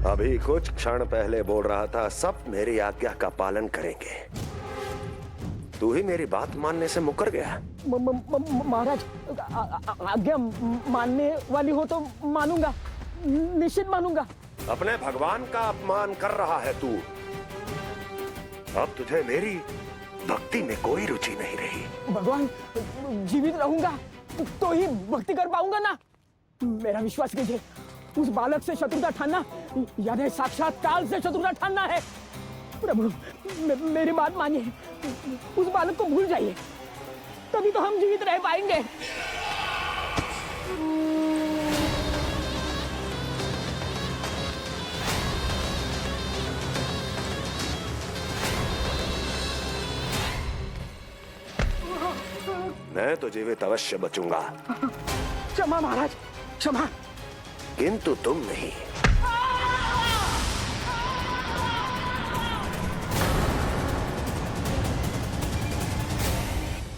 अभी कुछ क्षण पहले बोल रहा था सब मेरी आज्ञा का पालन करेंगे। तू ही मेरी बात मानने से मुकर गया। महाराज, आज्ञा मानने वाली हो तो मानूंगा, निश्चित मानूंगा। अपने भगवान का अपमान कर रहा है तू। अब तुझे मेरी भक्ति में कोई रुचि नहीं रही। भगवान, जीवित रहूंगा तो ही भक्ति कर पाऊंगा ना। मेरा विश्वास कीजिए, उस बालक से शत्रुता ठानना यानी साक्षात काल से शत्रुता ठानना है। प्रभु, मेरी बात मानिए, उस बालक को भूल जाइए, तभी तो हम जीवित रह पाएंगे। मैं तो जीवित अवश्य बचूंगा। क्षमा महाराज, क्षमा। किंतु तुम नहीं।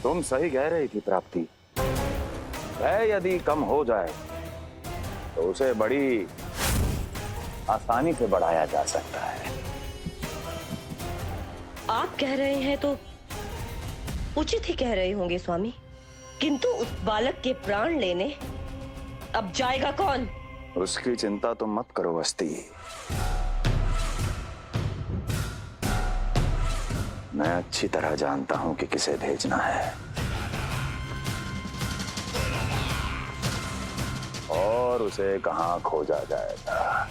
तुम सही कह रही थी प्राप्ति। भय यदि कम हो जाए तो उसे बड़ी आसानी से बढ़ाया जा सकता है। आप कह रहे हैं तो उचित ही कह रहे होंगे स्वामी, किंतु उस बालक के प्राण लेने अब जाएगा कौन? उसकी चिंता तुम मत करो वस्ती। मैं अच्छी तरह जानता हूं कि किसे भेजना है और उसे कहां खोजा जाएगा।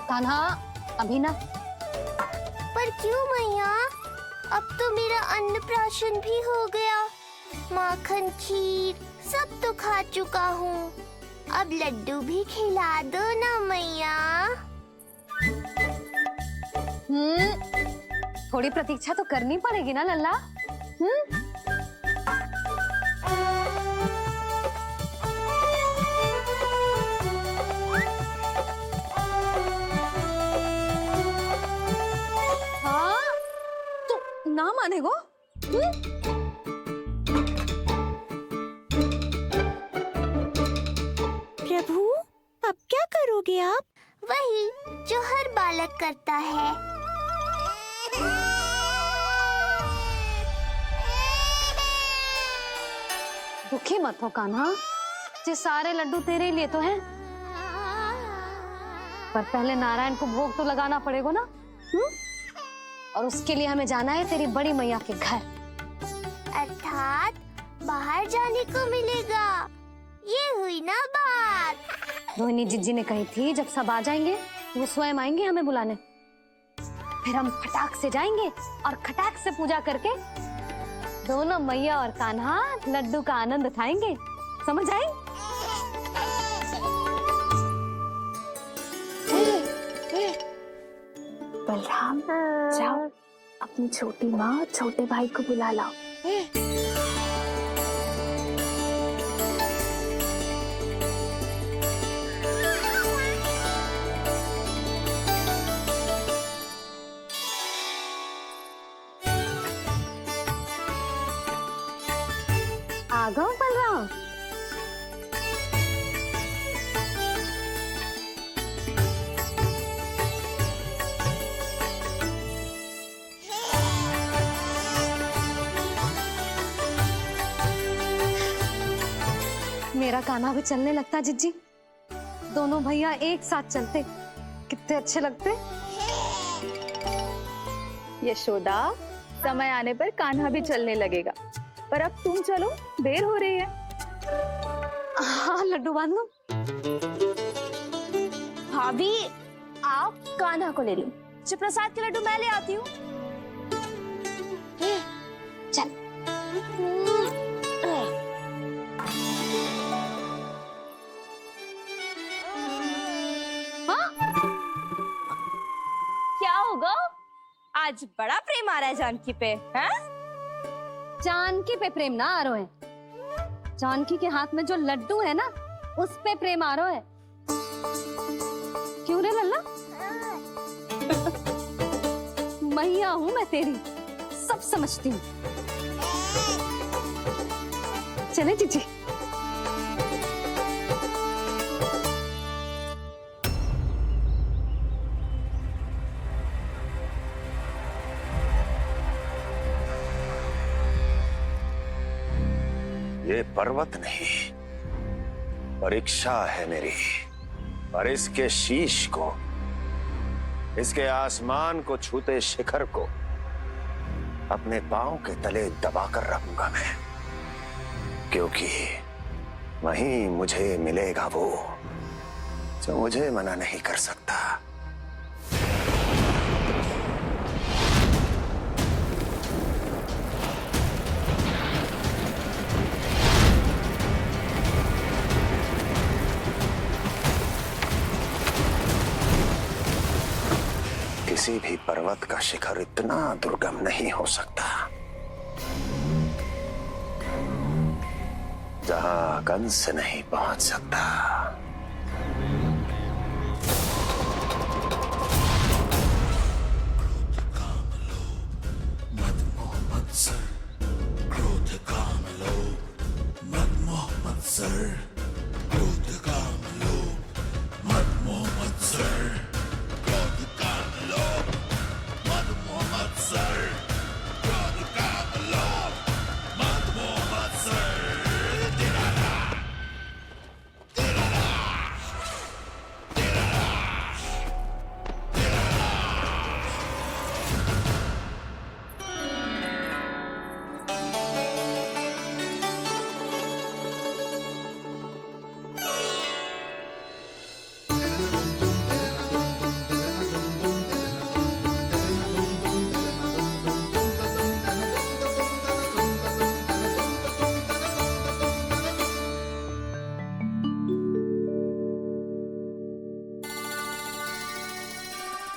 कान्हा, अभी ना। पर क्यों मैया? अब तो मेरा अन्नप्राशन भी हो गया। माखन, खीर सब तो खा चुका हूँ। अब लड्डू भी खिला दो ना मैया। थोड़ी प्रतीक्षा तो करनी पड़ेगी ना लल्ला। ना मानेगो? प्रभु, अब क्या करोगे आप? वही जो हर बालक करता है। दुखी मत हो कान्हा, ये सारे लड्डू तेरे ही लिए तो हैं। पर पहले नारायण को भोग तो लगाना पड़ेगा ना। और उसके लिए हमें जाना है तेरी बड़ी मैया के घर। अर्थात बाहर जाने को मिलेगा। ये हुई ना बात। रोहिणी जिज्जी ने कही थी जब सब आ जाएंगे वो स्वयं आएंगे हमें बुलाने। फिर हम फटाक से जाएंगे और खटाक से पूजा करके दोनों मैया और कान्हा लड्डू का आनंद उठाएंगे। समझ आई? बलराम, जाओ अपनी छोटी माँ और छोटे भाई को बुला लाओ। आ गओ बलराम। मेरा कान्हा भी चलने लगता जिज्जी। दोनों भैया एक साथ चलते कितने अच्छे लगते। यशोदा, समय आने पर कान्हा भी चलने लगेगा, पर अब तुम चलो, देर हो रही है। हाँ, लड्डू बांध लो। भाभी, आप कान्हा को ले लो, प्रसाद के लड्डू मैं ले आती हूँ। चल। क्या होगा? आज बड़ा प्रेम आ रहा है जानकी पे, हैं? जानकी पे प्रेम ना आरो है। जानकी के हाथ में जो लड्डू है ना, उस पे प्रेम आरो है। क्यों रे लल्ला? मैया हूं मैं तेरी, सब समझती हूँ। चले जीजी। ये पर्वत नहीं, परीक्षा है मेरी। और इसके शीश को, इसके आसमान को छूते शिखर को अपने पांव के तले दबाकर रखूंगा मैं, क्योंकि वहीं मुझे मिलेगा वो जो मुझे मना नहीं कर सकता। किसी भी पर्वत का शिखर इतना दुर्गम नहीं हो सकता जहां कंस नहीं पहुंच सकता।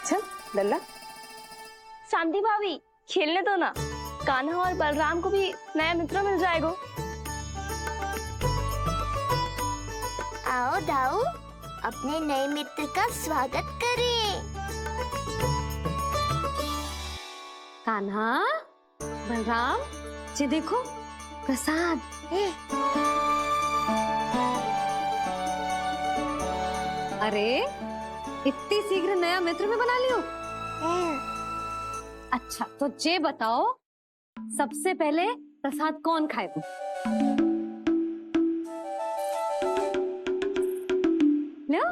चल लल्ला। शांति भाभी, खेलने दो ना। कान्हा और बलराम को भी नया मित्र मिल जाएगा। आओ दाऊ, अपने नए मित्र का स्वागत करें। कान्हा, बलराम, ये देखो प्रसाद। अरे इतनी शीघ्र नया मित्र भी बना लियो? अच्छा तो ये बताओ, सबसे पहले प्रसाद कौन खाएगा? लो।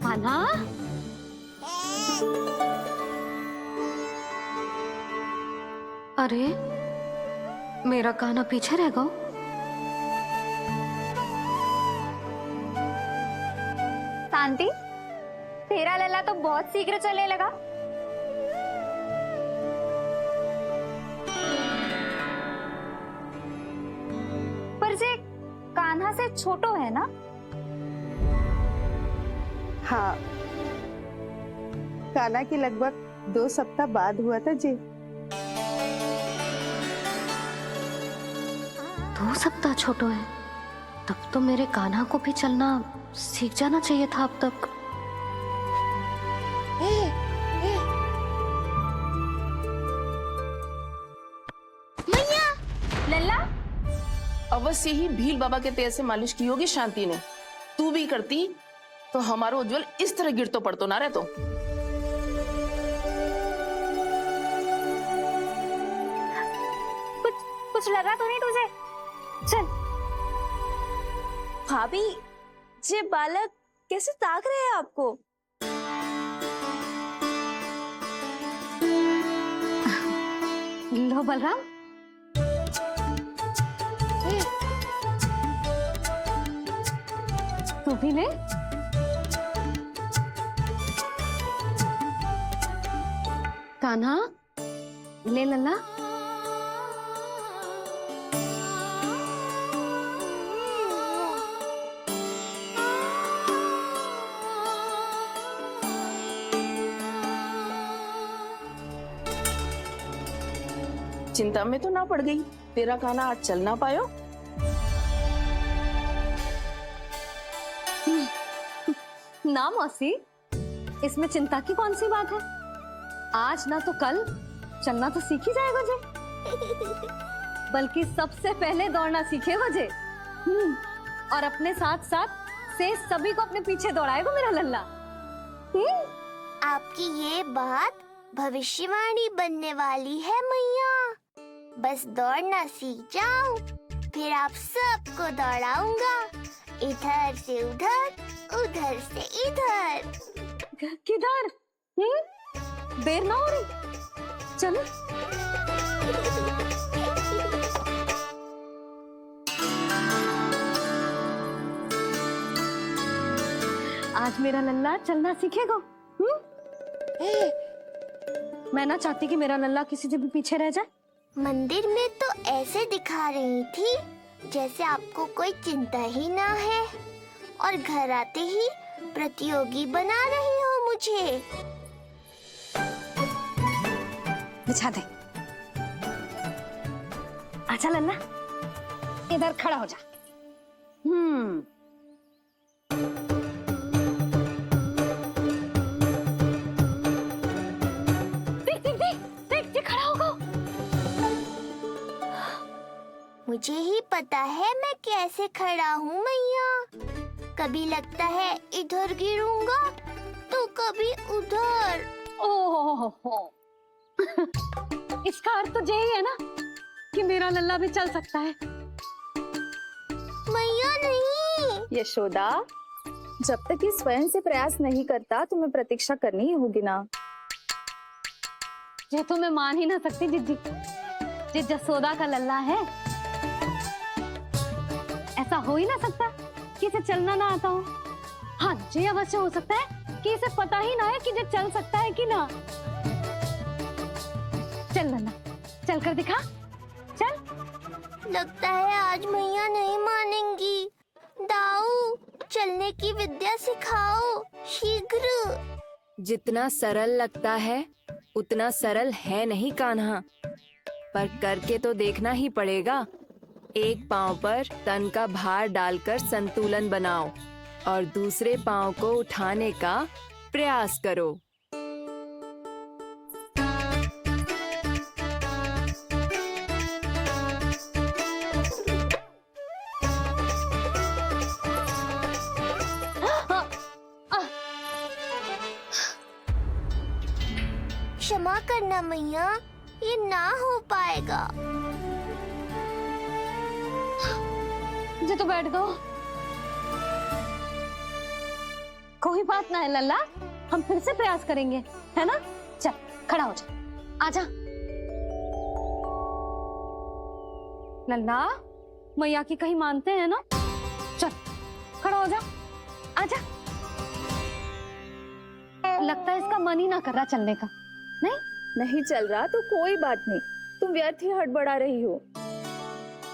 कान्हा, अरे मेरा कान्हा पीछे रह गया। शांति, तेरा लल्ला तो बहुत शीघ्र चलने लगा। पर जे कान्हा से छोटो है ना? हाँ, कान्हा की लगभग 2 सप्ताह बाद हुआ था जी। 2 सप्ताह छोटो है, तब तो मेरे कान्हा को भी चलना सीख जाना चाहिए था अब तक। लल्ला, अवश्य ही भील बाबा के तेल से मालिश की होगी शांति ने। तू भी करती तो हमारा उज्जवल इस तरह गिरतो पड़तो ना रहतो। कुछ लगा तो नहीं तुझे? चल। भाभी, ये बालक कैसे ताक रहे हैं आपको? लो बलराम। तू भी ले। कान्हा, ले लल्ला। चिंता में तो ना पड़ गई, तेरा कान्हा आज चल ना पायो। ना मौसी, इसमें चिंता की कौन सी बात है? आज ना तो कल चलना तो सीख ही जाएगा जे। बल्कि सबसे पहले दौड़ना सीखेगा जे। और अपने साथ साथ से सभी को अपने पीछे दौड़ाएगा मेरा लल्ला। आपकी ये बात भविष्यवाणी बनने वाली है मैया। बस दौड़ना सीख जाऊं, फिर आप सबको दौड़ाऊंगा, इधर से उधर, उधर से इधर। किधर? देर ना हो रही, चलो। आज मेरा लल्ला चलना सीखेगा। मैं ना चाहती कि मेरा लल्ला किसी से भी पीछे रह जाए। मंदिर में तो ऐसे दिखा रही थी जैसे आपको कोई चिंता ही ना है, और घर आते ही प्रतियोगी बना रही हो मुझे। बिछा दे। आजा लल्ला, इधर खड़ा हो जा। देख खड़ा होगा। मुझे ही पता है मैं कैसे खड़ा हूँ मैया। कभी लगता है इधर गिरूंगा तो कभी उधर। ओह, इसका अर्थ तो यही है ना कि मेरा लल्ला भी चल सकता है। मैया नहीं। यशोदा, जब तक ये स्वयं से प्रयास नहीं करता तुम्हें प्रतीक्षा करनी ही होगी ना। ये तो मैं मान ही ना सकती जिज्जी, ये जसोदा का लल्ला है। ऐसा हो ही ना सकता कि इसे चलना ना आता हो। हाँ, ये अवश्य हो सकता है कि इसे पता ही ना है कि ये चल सकता है कि ना। चल लल्ला, चल कर दिखा, चल। लगता है आज मैया नहीं मानेंगी। दाऊ, चलने की विद्या सिखाओ शीघ्र। जितना सरल लगता है उतना सरल है नहीं कान्हा, पर करके तो देखना ही पड़ेगा। एक पांव पर तन का भार डालकर संतुलन बनाओ और दूसरे पांव को उठाने का प्रयास करो। क्षमा करना मैया, ये ना हो पाएगा। मुझे तो बैठ गो। कोई बात ना है लल्ला, हम फिर से प्रयास करेंगे, है ना? चल खड़ा हो जा, आजा। लल्ला, मैया की कहीं मानते हैं ना? चल खड़ा हो जा, आजा। लगता है इसका मन ही ना कर रहा चलने का। नहीं चल रहा तो कोई बात नहीं, तुम व्यर्थ ही हड़बड़ा रही हो।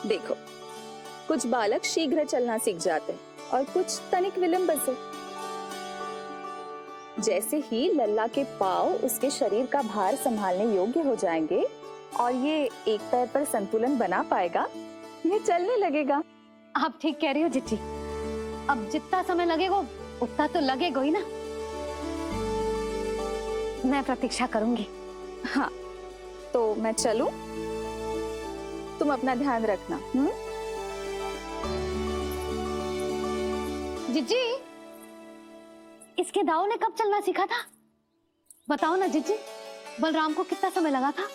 देखो, कुछ बालक शीघ्र चलना सीख जाते हैं और कुछ तनिक विलंब से। जैसे ही लल्ला के पांव उसके शरीर का भार संभालने योग्य हो जाएंगे और ये एक पैर पर संतुलन बना पाएगा, ये चलने लगेगा। आप ठीक कह रही हो जिज्जी। अब जितना समय लगेगा उतना तो लगेगा ही ना। मैं प्रतीक्षा करूंगी। हाँ, तो मैं चलूं? तुम अपना ध्यान रखना। जिज्जी, इसके दाऊ ने कब चलना सीखा था? बताओ ना जिज्जी, बलराम को कितना समय लगा था?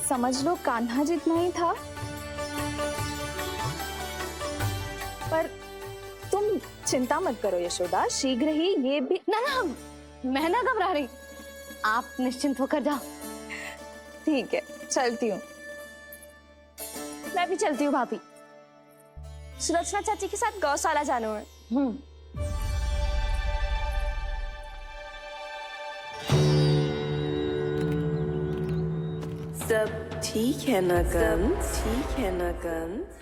समझ लो कान्हा जितना ही था। पर तुम चिंता मत करो यशोदा, शीघ्र ही ये भी। ना, मैं ना घबरा रही, आप निश्चिंत होकर जाओ। ठीक है, चलती हूँ। मैं भी चलती हूँ भाभी, सुलोचना चाची के साथ गौशाला जाना है। सब ठीक है ना कंस? ठीक है ना कंस?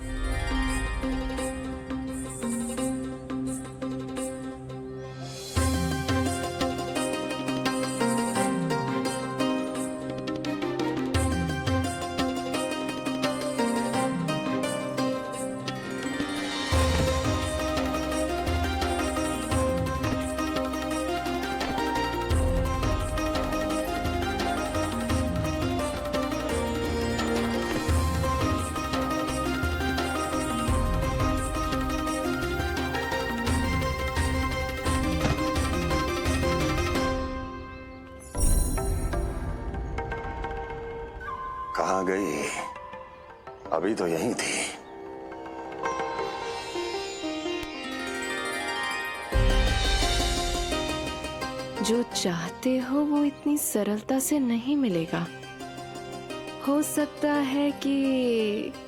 गई? अभी तो यहीं थी। जो चाहते हो वो इतनी सरलता से नहीं मिलेगा। हो सकता है कि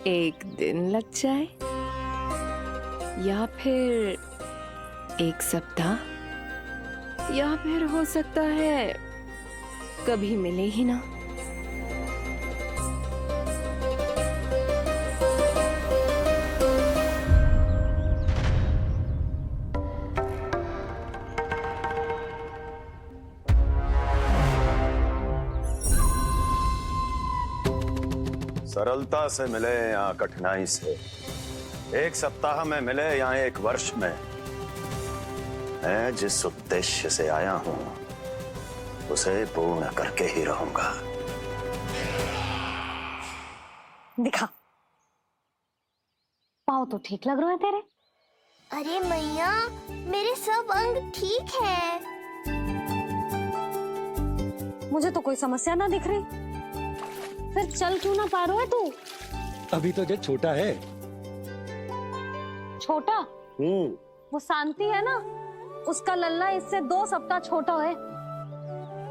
एक दिन लग जाए या फिर एक सप्ताह या फिर हो सकता है कभी मिले ही ना। सरलता से मिले या कठिनाई से, एक सप्ताह में मिले या एक वर्ष में, मैं जिस उद्देश्य से आया हूं उसे पूर्ण करके ही रहूंगा। दिखा, पाँव तो ठीक लग रहे हैं तेरे। अरे मैया, मेरे सब अंग ठीक है। मुझे तो कोई समस्या ना दिख रही। फिर चल क्यों ना पा रहा है तू? अभी तो जो छोटा है। छोटा? वो शांति है ना, उसका लल्ला इससे 2 सप्ताह छोटा है।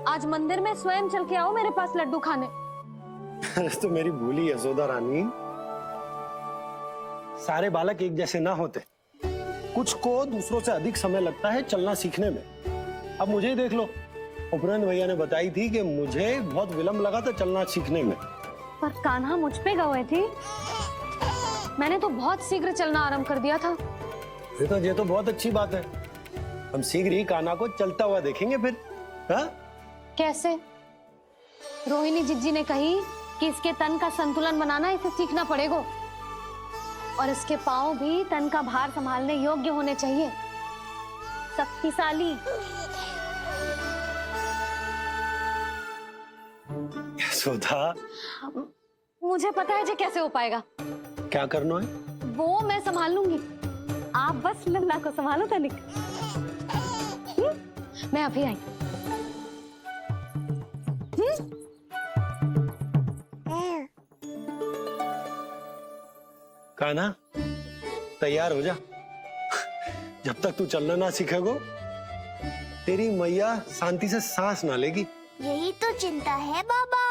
आज मंदिर में स्वयं चल के आओ मेरे पास लड्डू खाने। तो मेरी भूली यशोदा रानी, सारे बालक एक जैसे ना होते। कुछ को दूसरों से अधिक समय लगता है चलना सीखने में। अब मुझे ही देख लो, उपरांत भैया ने बताई थी कि मुझे बहुत विलंब लगा था चलना सीखने में। पर कान्हा मुझ पे गए थी। मैंने तो बहुत शीघ्र चलना आरंभ कर दिया था। ये तो बहुत अच्छी बात है। हम शीघ्र ही कान्हा को चलता हुआ देखेंगे फिर। हा? कैसे? रोहिणी जिज्जी ने कही कि इसके तन का संतुलन बनाना इसे सीखना पड़ेगा और इसके पांव भी तन का भार संभालने योग्य होने चाहिए। शक्तिशाली। यशोदा, मुझे पता है जी कैसे हो पाएगा। क्या करना है? वो मैं संभाल लूंगी। आप बस लल्ला को संभालो तनिक। मैं अभी आई। कान्हा, तैयार हो जा। जब तक तू चलना ना सीखेगो, तेरी मैया शांति से सांस ना लेगी। यही तो चिंता है बाबा।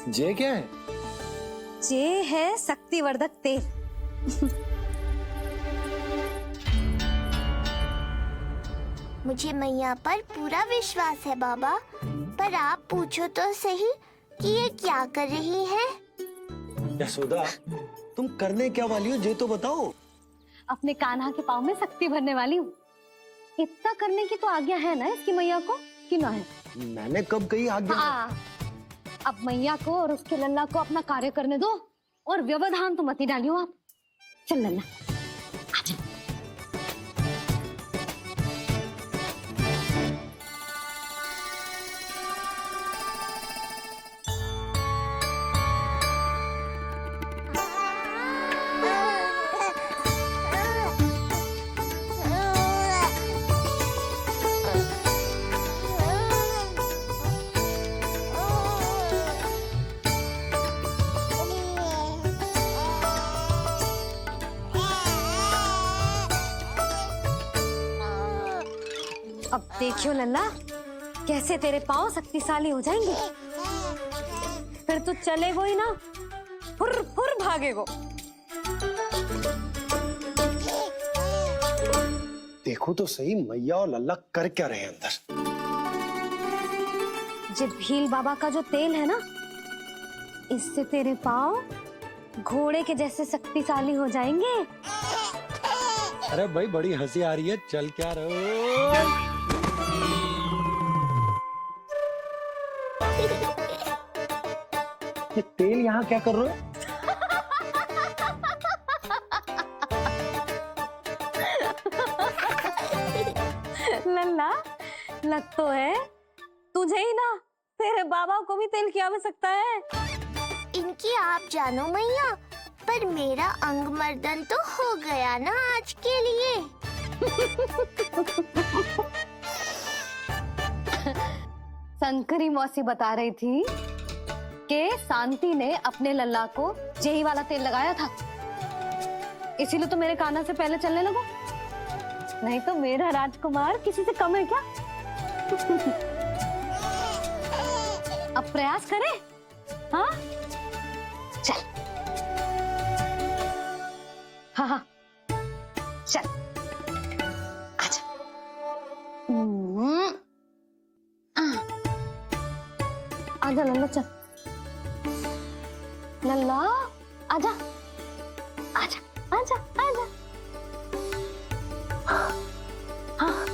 जे क्या है? जे है शक्तिवर्धक तेल। मुझे मैया पर पूरा विश्वास है बाबा, पर आप पूछो तो सही कि ये क्या कर रही है? यशोदा, तुम करने क्या वाली हो, ये तो बताओ। अपने कान्हा के पाँव में शक्ति भरने वाली हूँ। इतना करने की तो आज्ञा है ना इसकी मैया को, कि ना है? मैंने कब कही आज्ञा? अब मैया को और उसके लल्ला को अपना कार्य करने दो और व्यवधान तो मत ही डालियो आप। चल लल्ला, आजा। अब देखियो लल्ला, कैसे तेरे पांव शक्तिशाली हो जाएंगे। फिर तू चलेगो ही ना, फुर फुर भागेगो। देखो तो सही, मैया और लल्ला कर क्या रहे हैं अंदर। जो भील बाबा का जो तेल है ना, इससे तेरे पांव घोड़े के जैसे शक्तिशाली हो जाएंगे। अरे भाई, बड़ी हंसी आ रही है, चल क्या रहे? ये तेल यहाँ क्या कर रहे हो? लल्ला लग तो है तुझे ही ना, तेरे बाबा को भी तेल की आवश्यकता है। इनकी आप जानो मैया, पर मेरा अंग मर्दन तो हो गया ना आज के लिए। शंकरी मौसी बता रही थी कि शांति ने अपने लल्ला को यही वाला तेल लगाया था, इसीलिए तो मेरे कान्हा से पहले चलने लगो, नहीं तो मेरा राजकुमार किसी से कम है क्या? अब प्रयास करें, हाँ चल, हाँ हाँ चल आजा। आजा लल्ला चल, लल्ला आजा आजा आजा आजा। हाँ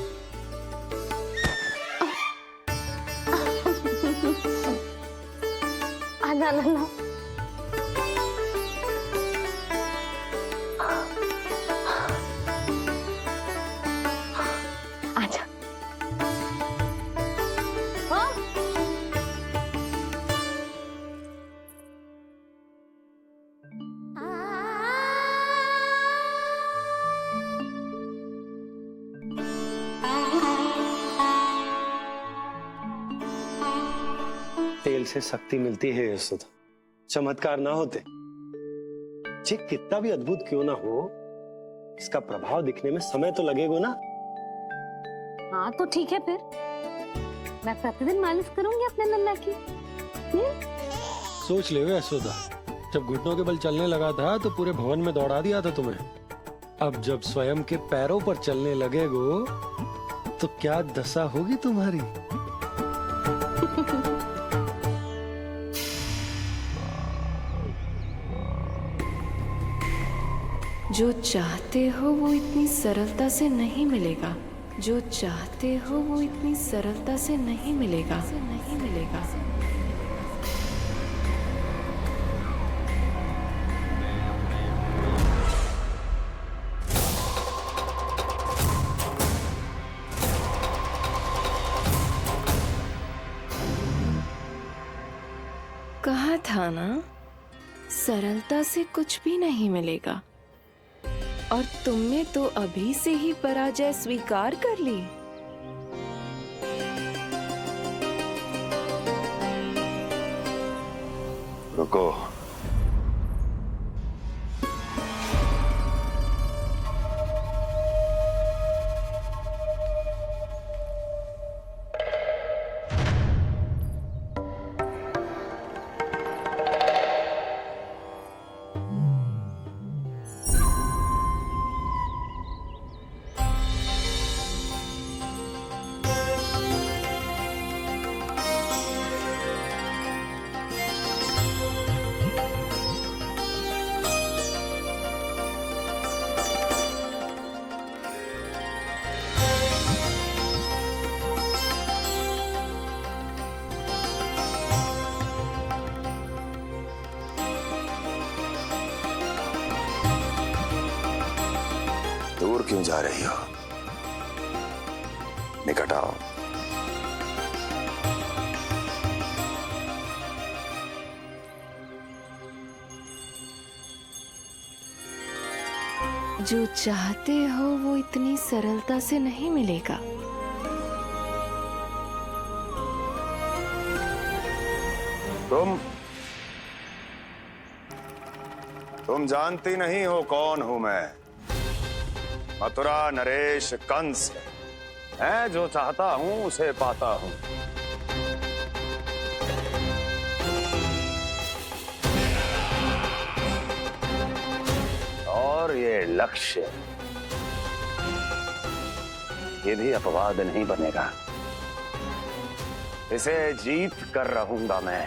आजा लल्ला। आजा। हाँ तेल से शक्ति मिलती है यशोदा, चमत्कार ना होते, ये कितना भी अद्भुत क्यों ना हो, इसका प्रभाव दिखने में समय तो लगेगा ना। हाँ तो ठीक है, फिर मैं प्रतिदिन मालिश करूंगी अपने लल्ला की। सोच ले यशोदा, जब घुटनों के बल चलने लगा था तो पूरे भवन में दौड़ा दिया था तुम्हें, अब जब स्वयं के पैरों पर चलने लगेगो तो क्या दशा होगी तुम्हारी। जो चाहते हो वो इतनी सरलता से नहीं मिलेगा, जो चाहते हो वो इतनी सरलता से नहीं मिलेगा, नहीं मिलेगा। कहा था ना, सरलता से कुछ भी नहीं मिलेगा, और तुमने तो अभी से ही पराजय स्वीकार कर ली। रुको, दूर क्यों जा रही हो? निकट आओ। जो चाहते हो वो इतनी सरलता से नहीं मिलेगा। तुम जानती नहीं हो कौन हूं मैं। मथुरा नरेश कंस मैं जो चाहता हूं उसे पाता हूं। और ये लक्ष्य, ये भी अपवाद नहीं बनेगा। इसे जीत कर रहूंगा मैं।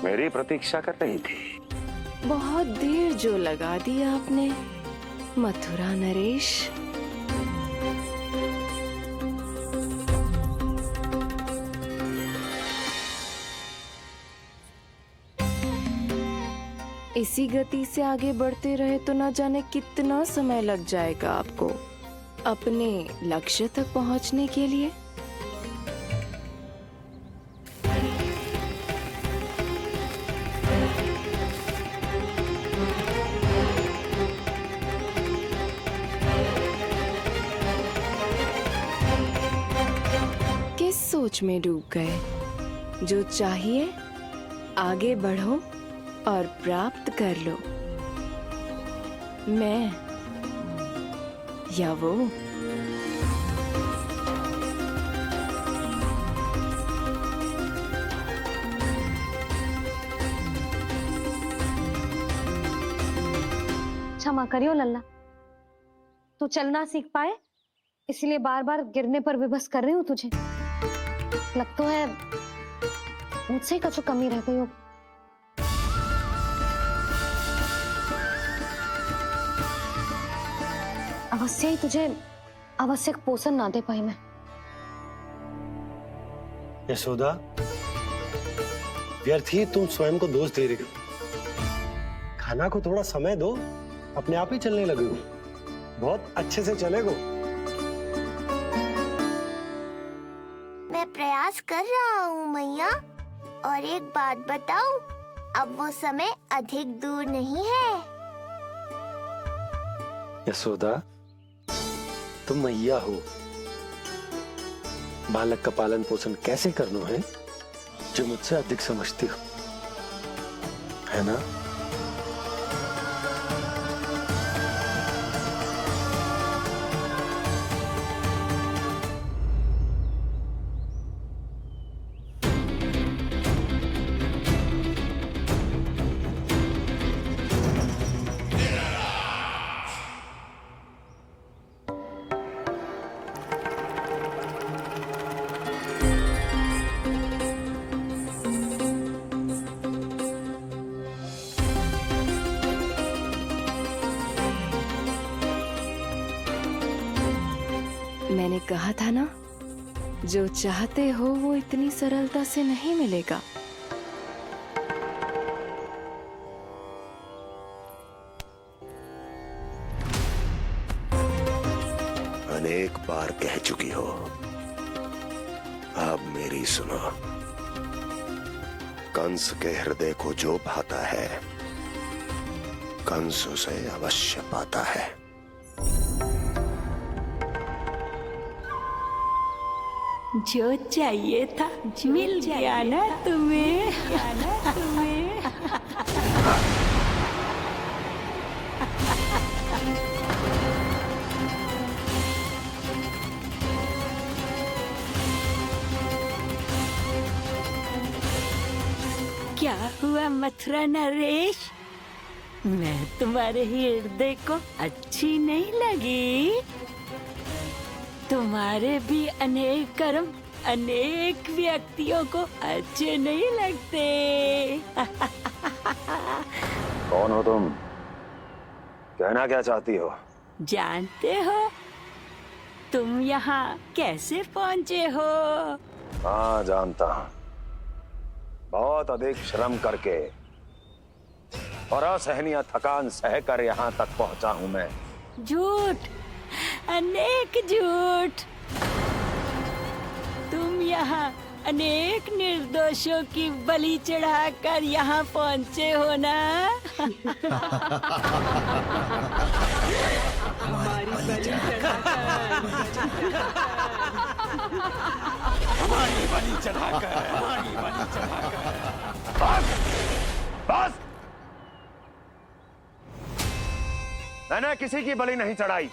मेरी प्रतीक्षा कर रही थी। बहुत देर जो लगा दी आपने मथुरा नरेश। इसी गति से आगे बढ़ते रहे तो ना जाने कितना समय लग जाएगा आपको अपने लक्ष्य तक पहुंचने के लिए। किस सोच में डूब गए? जो चाहिए आगे बढ़ो और प्राप्त कर लो। मैं या वो? क्षमा करियो लल्ला, तू चलना सीख पाए इसलिए बार बार गिरने पर विवश कर रही हूँ तुझे। लगता है मुझसे कछु कमी रह गई हो। अवश्य ही तुझे आवश्यक पोषण ना दे पाई मैं। यशोदा, व्यर्थ ही तुम स्वयं को दोष दे रही हो। खाना को थोड़ा समय दो, अपने आप ही चलने लगेगो, बहुत अच्छे से चलेगो। मैं प्रयास कर रहा हूँ मैया, और एक बात बताऊं, अब वो समय अधिक दूर नहीं है। यशोदा, तुम मैया हो, बालक का पालन पोषण कैसे करना है जो मुझसे अधिक समझती हो, है ना? मैंने कहा था ना, जो चाहते हो वो इतनी सरलता से नहीं मिलेगा। अनेक बार कह चुकी हो, अब मेरी सुनो। कंस के हृदय को जो भाता है, कंस उसे अवश्य पाता है। जो चाहिए था मिल गया ना तुम्हें। क्या हुआ मथुरा नरेश, मैं तुम्हारे हृदय को अच्छी नहीं लगी? तुम्हारे भी अनेक कर्म अनेक व्यक्तियों को अच्छे नहीं लगते। कौन हो तुम? कहना क्या चाहती हो? जानते हो तुम यहाँ कैसे पहुँचे हो? हाँ, जानता हूँ। बहुत अधिक श्रम करके और असहनीय थकान सहकर यहाँ तक पहुँचा हूँ मैं। झूठ, अनेक झूठ। तुम यहाँ अनेक निर्दोषों की बलि चढ़ाकर यहाँ पहुँचे हो ना? हमारी बलि चढ़ाकर, हमारी बलि चढ़ाकर। बस! मैंने किसी की बलि नहीं चढ़ाई।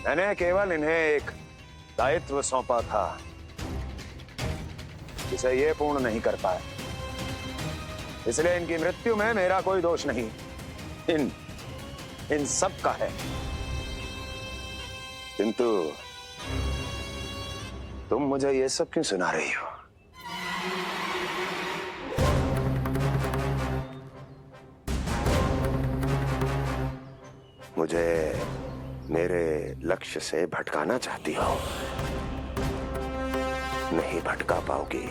मैंने केवल इन्हें एक दायित्व सौंपा था जिसे ये पूर्ण नहीं कर पाए, इसलिए इनकी मृत्यु में मेरा कोई दोष नहीं, इन सब का है। किंतु तुम मुझे ये सब क्यों सुना रही हो? मुझे मेरे लक्ष्य से भटकाना चाहती हो? नहीं भटका पाओगी।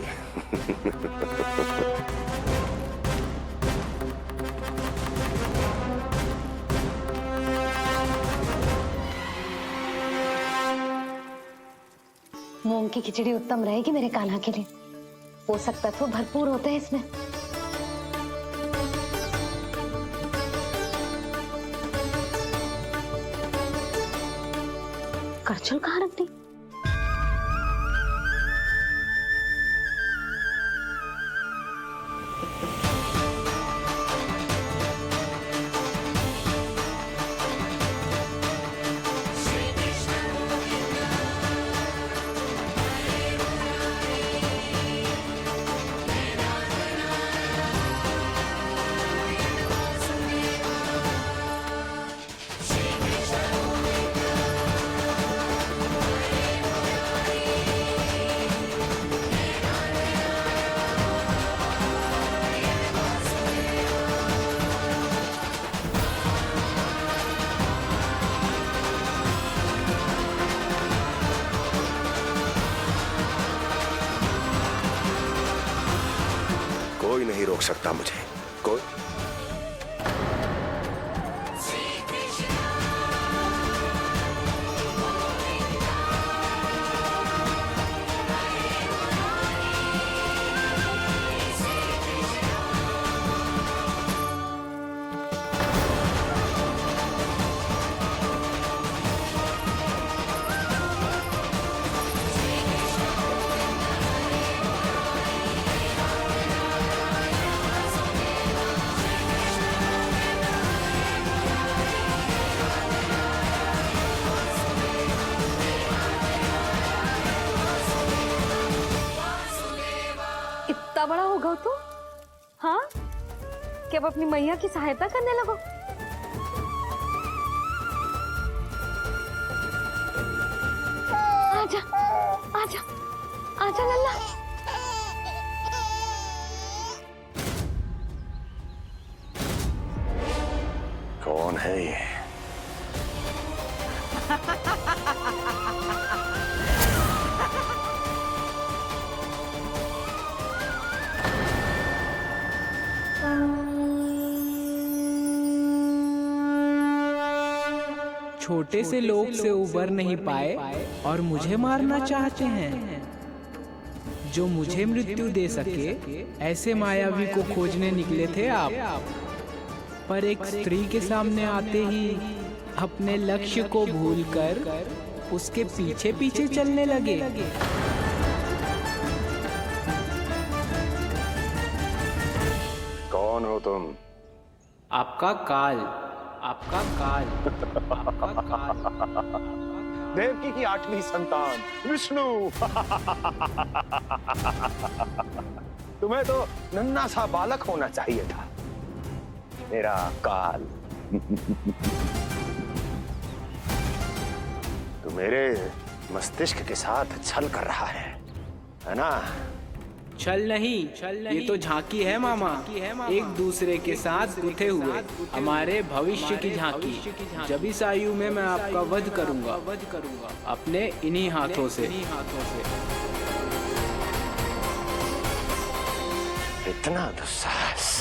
मूंग की खिचड़ी उत्तम रहेगी मेरे कान्हा के लिए। पोषक तत्व भरपूर होते हैं इसमें। करछुल कहाँ रख दी? कोई नहीं रोक सकता मुझे। कोई इतना बड़ा हो गया तू? हाँ, कि अब अपनी मैया की सहायता करने लगो। आजा, आजा, आजा लल्ला। कौन है ये? छोटे से लोग से उबर नहीं पाए और मुझे मारना चाहते हैं। जो मुझे मृत्यु दे सके ऐसे मायावी को खोजने निकले थे आप, पर एक स्त्री के सामने आते ही अपने लक्ष्य को भूलकर उसके पीछे पीछे चलने लगे। कौन हो तुम? आपका काल, आपका काल, आपका काल। देवकी की 8वीं संतान विष्णु। तुम्हें तो नन्हा सा बालक होना चाहिए था। मेरा काल। तू मेरे मस्तिष्क के साथ छल कर रहा है ना? छल नहीं, ये तो झांकी है मामा। एक दूसरे के साथ गुथे हुए हमारे भविष्य की झांकी। जब इस आयु में मैं आपका वध करूंगा अपने इन्हीं हाथों से। इतना दुस्साहस!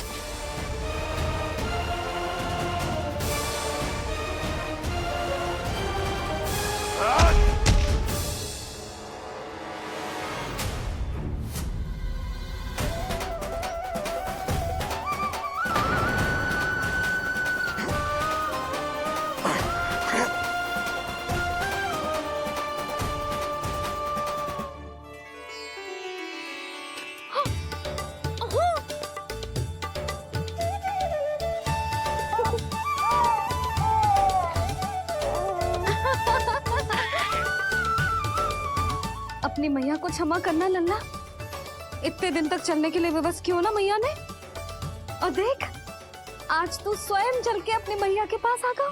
अपनी मैया को क्षमा करना लल्ला। इतने दिन तक चलने के लिए विवश क्यों ना मैया ने। और देख, आज तू स्वयं चल के अपनी मैया के पास आ गया।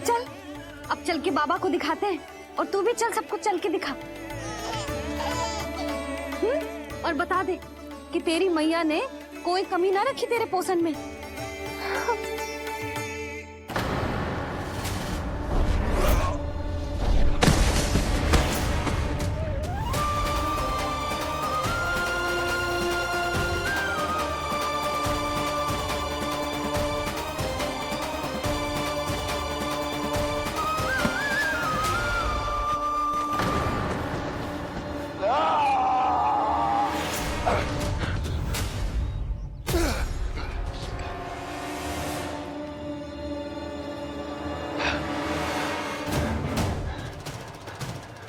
चल, अब चल के बाबा को दिखाते हैं और तू भी चल, सबको चल के दिखा। और बता दे कि तेरी मैया ने कोई कमी ना रखी तेरे पोषण में।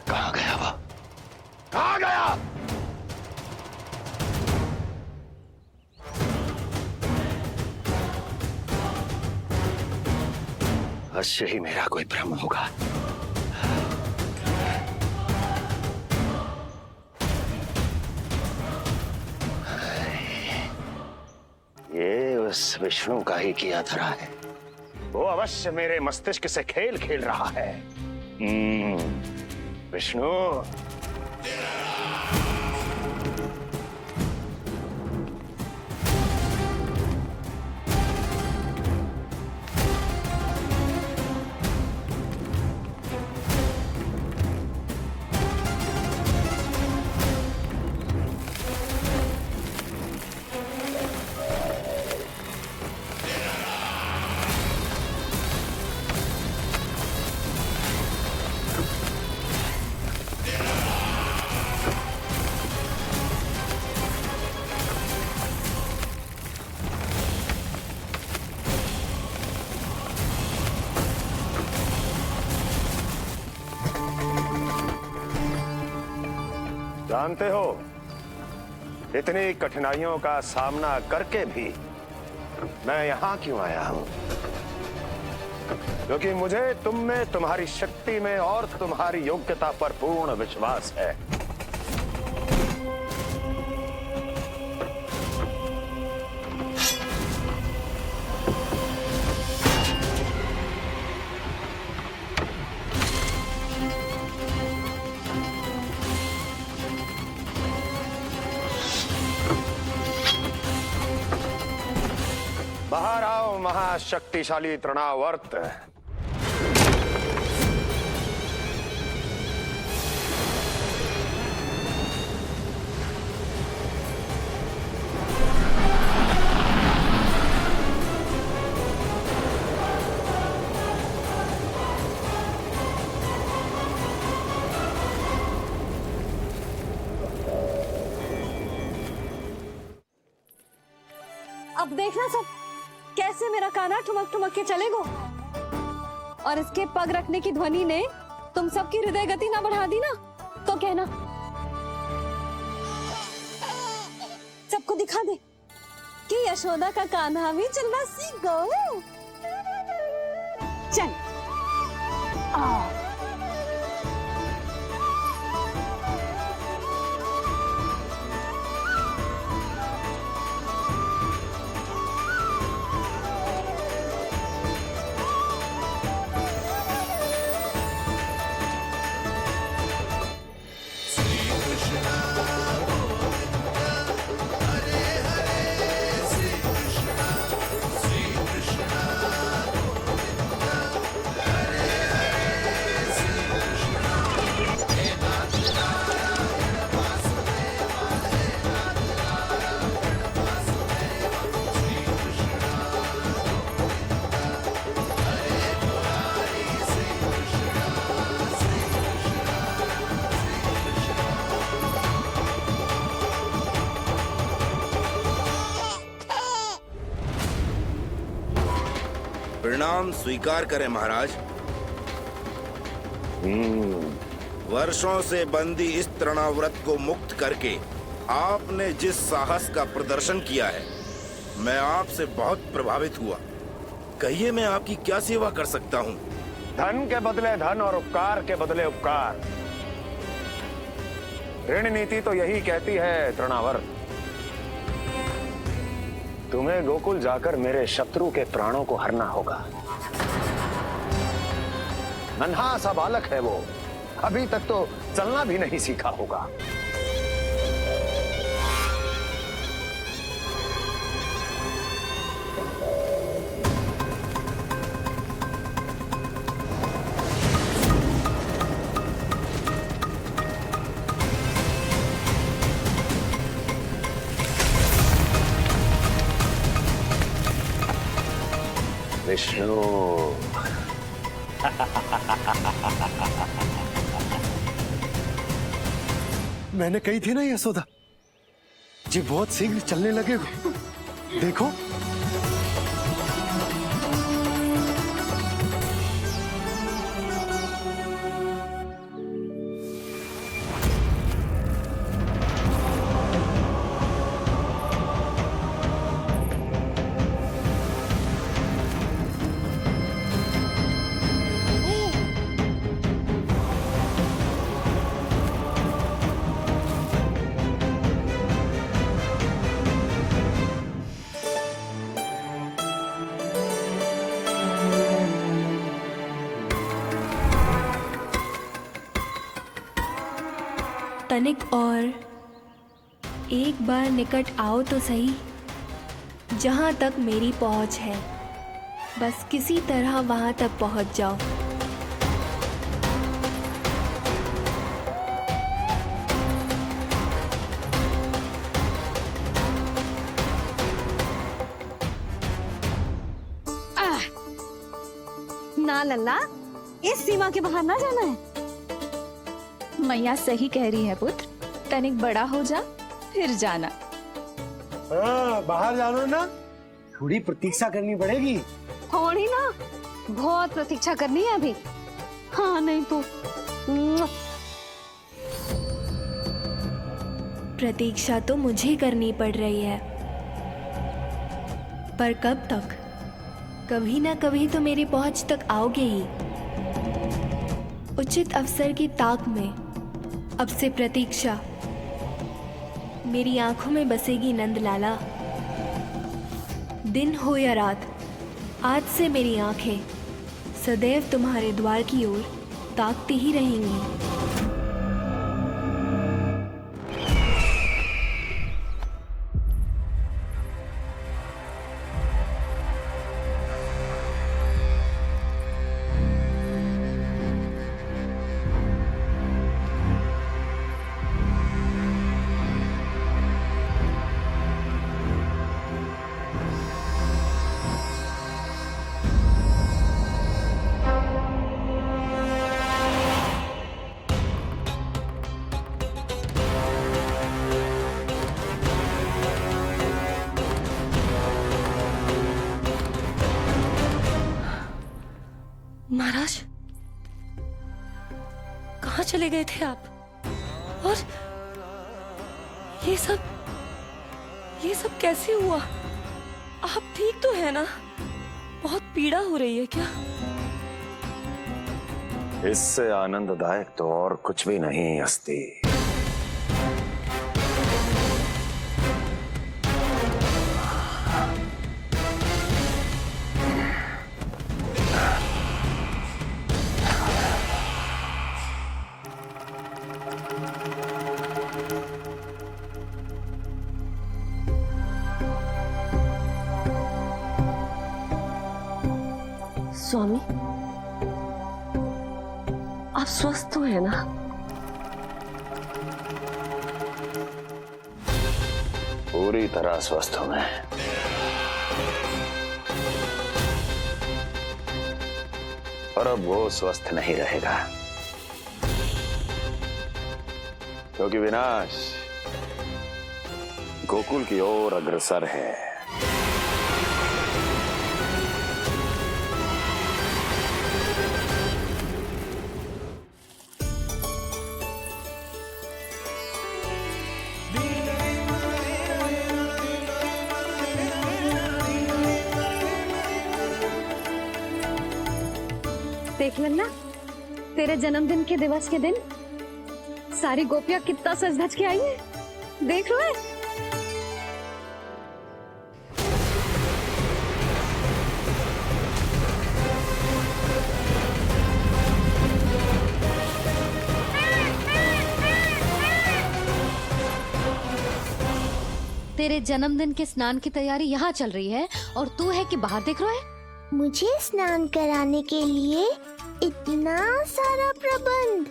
कहाँ गया वो? कहाँ गया? अवश्य ही मेरा कोई भ्रम होगा। ये उस विष्णु का ही किया धरा है। वो अवश्य मेरे मस्तिष्क से खेल खेल रहा है। विष्णु, जानते हो इतनी कठिनाइयों का सामना करके भी मैं यहां क्यों आया हूं? क्योंकि मुझे तुम में, तुम्हारी शक्ति में और तुम्हारी योग्यता पर पूर्ण विश्वास है। बाहर आओ महाशक्तिशाली तृणावर्त। अब देखना सब कैसे मेरा कान्हा ठुमक ठुमक के चलेगो, और इसके पग रखने की ध्वनि ने तुम सबकी हृदय गति ना बढ़ा दी ना, तो कहना। सबको दिखा दे कि यशोदा का कान्हा भी चलना सीख गो। चल आ। प्रणाम स्वीकार करें महाराज। वर्षों से बंदी इस तृणाव्रत को मुक्त करके आपने जिस साहस का प्रदर्शन किया है, मैं आपसे बहुत प्रभावित हुआ। कहिए मैं आपकी क्या सेवा कर सकता हूँ? धन के बदले धन और उपकार के बदले उपकार, ऋण नीति तो यही कहती है तृणावर्त। तुम्हें गोकुल जाकर मेरे शत्रु के प्राणों को हरना होगा। नन्हा सा बालक है वो, अभी तक तो चलना भी नहीं सीखा होगा। विष्णु, मैंने कही थी ना यशोदा, जी बहुत शीघ्र चलने लगेगा। देखो तनिक और एक बार निकट आओ तो सही, जहां तक मेरी पहुंच है, बस किसी तरह वहां तक पहुंच जाओ। ना लल्ला, इस सीमा के बाहर ना जाना है। मैया सही कह रही है पुत्र, तनिक बड़ा हो जा फिर जाना। हाँ, बाहर जानो ना, थोड़ी प्रतीक्षा करनी पड़ेगी। थोड़ी ना, बहुत प्रतीक्षा करनी है अभी। हाँ नहीं तो प्रतीक्षा तो मुझे करनी पड़ रही है, पर कब तक? कभी ना कभी तो मेरी पहुंच तक आओगे ही। उचित अवसर की ताक में अब से प्रतीक्षा मेरी आंखों में बसेगी नंदलाला। दिन हो या रात, आज से मेरी आंखें सदैव तुम्हारे द्वार की ओर ताकती ही रहेंगी। महाराज, कहाँ चले गए थे आप? और ये सब कैसे हुआ? आप ठीक तो है ना? बहुत पीड़ा हो रही है क्या? इससे आनंददायक तो और कुछ भी नहीं अस्ति। स्वामी, आप स्वस्थ तो है ना? पूरी तरह स्वस्थ हूं मैं। और अब वो स्वस्थ नहीं रहेगा, क्योंकि विनाश गोकुल की ओर अग्रसर है। देख लन्ना, तेरे जन्मदिन के दिवस के दिन सारी गोपियां कितना सज धज के आई है। देख रहे हो? तेरे जन्मदिन के स्नान की तैयारी यहाँ चल रही है और तू है कि बाहर देख रहा है। मुझे स्नान कराने के लिए इतना सारा प्रबंध।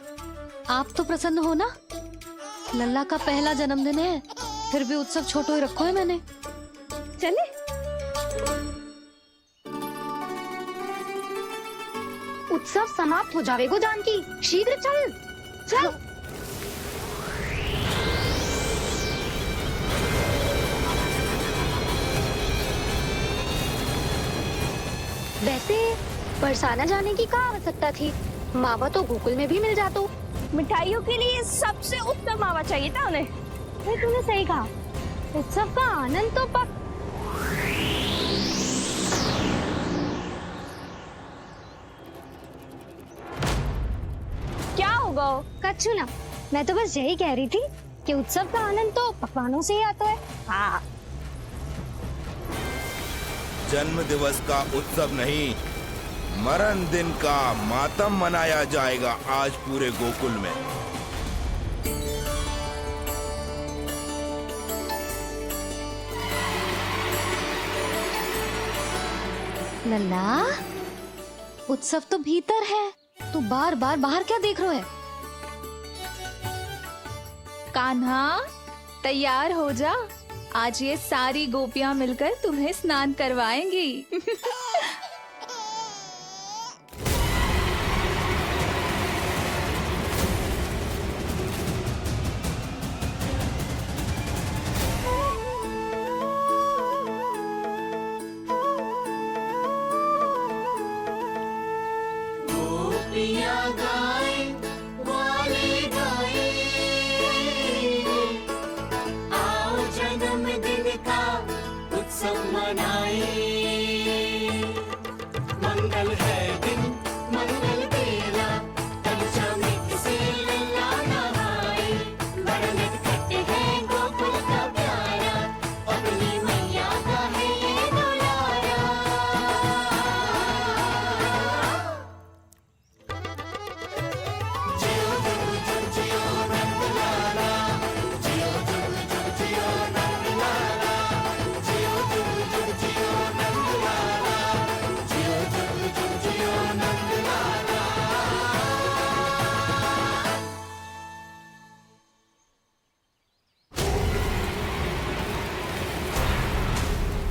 आप तो प्रसन्न हो ना, लल्ला का पहला जन्मदिन है, फिर भी उत्सव छोटो ही रखो है मैंने। चले उत्सव समाप्त हो जाएगा जानकी, शीघ्र चल चल। वैसे बरसाना जाने की क्या आवश्यकता थी, मावा तो गोकुल में भी मिल जाता। मिठाइयों के लिए सबसे उत्तम मावा चाहिए था उन्हें। तूने सही कहा, उत्सव का आनंद तो पक। क्या होगा? कच्चू ना, मैं तो बस यही कह रही थी कि उत्सव का आनंद तो पकवानों से ही आता है। हाँ, जन्म दिवस का उत्सव नहीं, मरण दिन का मातम मनाया जाएगा आज पूरे गोकुल में। लल्ला, उत्सव तो भीतर है, तू बार बार बाहर क्या देख रहा है? कान्हा तैयार हो जा, आज ये सारी गोपियां मिलकर तुम्हें स्नान करवाएंगी।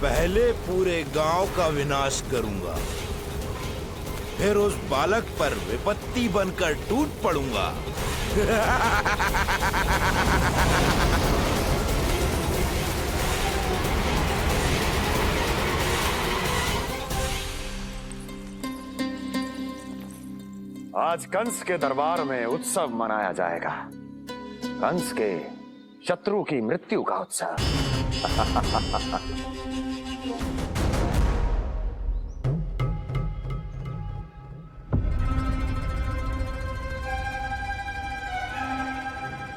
पहले पूरे गांव का विनाश करूंगा, फिर उस बालक पर विपत्ति बनकर टूट पड़ूंगा। आज कंस के दरबार में उत्सव मनाया जाएगा, कंस के शत्रु की मृत्यु का उत्सव।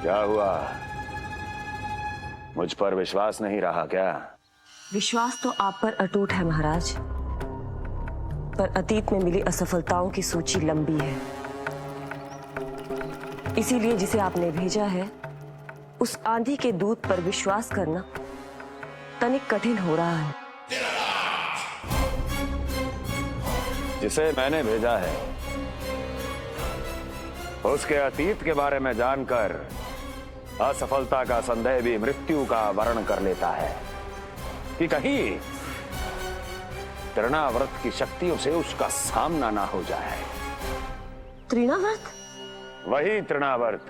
क्या हुआ, मुझ पर विश्वास नहीं रहा क्या? विश्वास तो आप पर अटूट है महाराज, पर अतीत में मिली असफलताओं की सूची लंबी है। इसीलिए जिसे आपने भेजा है उस आंधी के दूत पर विश्वास करना तनिक कठिन हो रहा है। जिसे मैंने भेजा है उसके अतीत के बारे में जानकर असफलता का संदेह भी मृत्यु का वर्ण कर लेता है कि कहीं तृणाव्रत की शक्तियों से उसका सामना ना हो जाए। तृणाव्रत? वही तृणाव्रत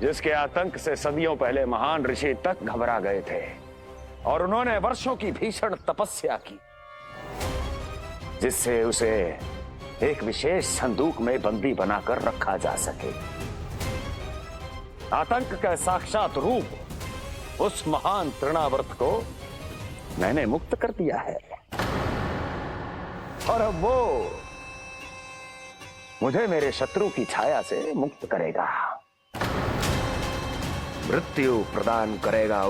जिसके आतंक से सदियों पहले महान ऋषि तक घबरा गए थे और उन्होंने वर्षों की भीषण तपस्या की, जिससे उसे एक विशेष संदूक में बंदी बनाकर रखा जा सके। आतंक का साक्षात रूप उस महान तृणाव्रत को मैंने मुक्त कर दिया है और अब वो मुझे मेरे शत्रु की छाया से मुक्त करेगा, मृत्यु प्रदान करेगा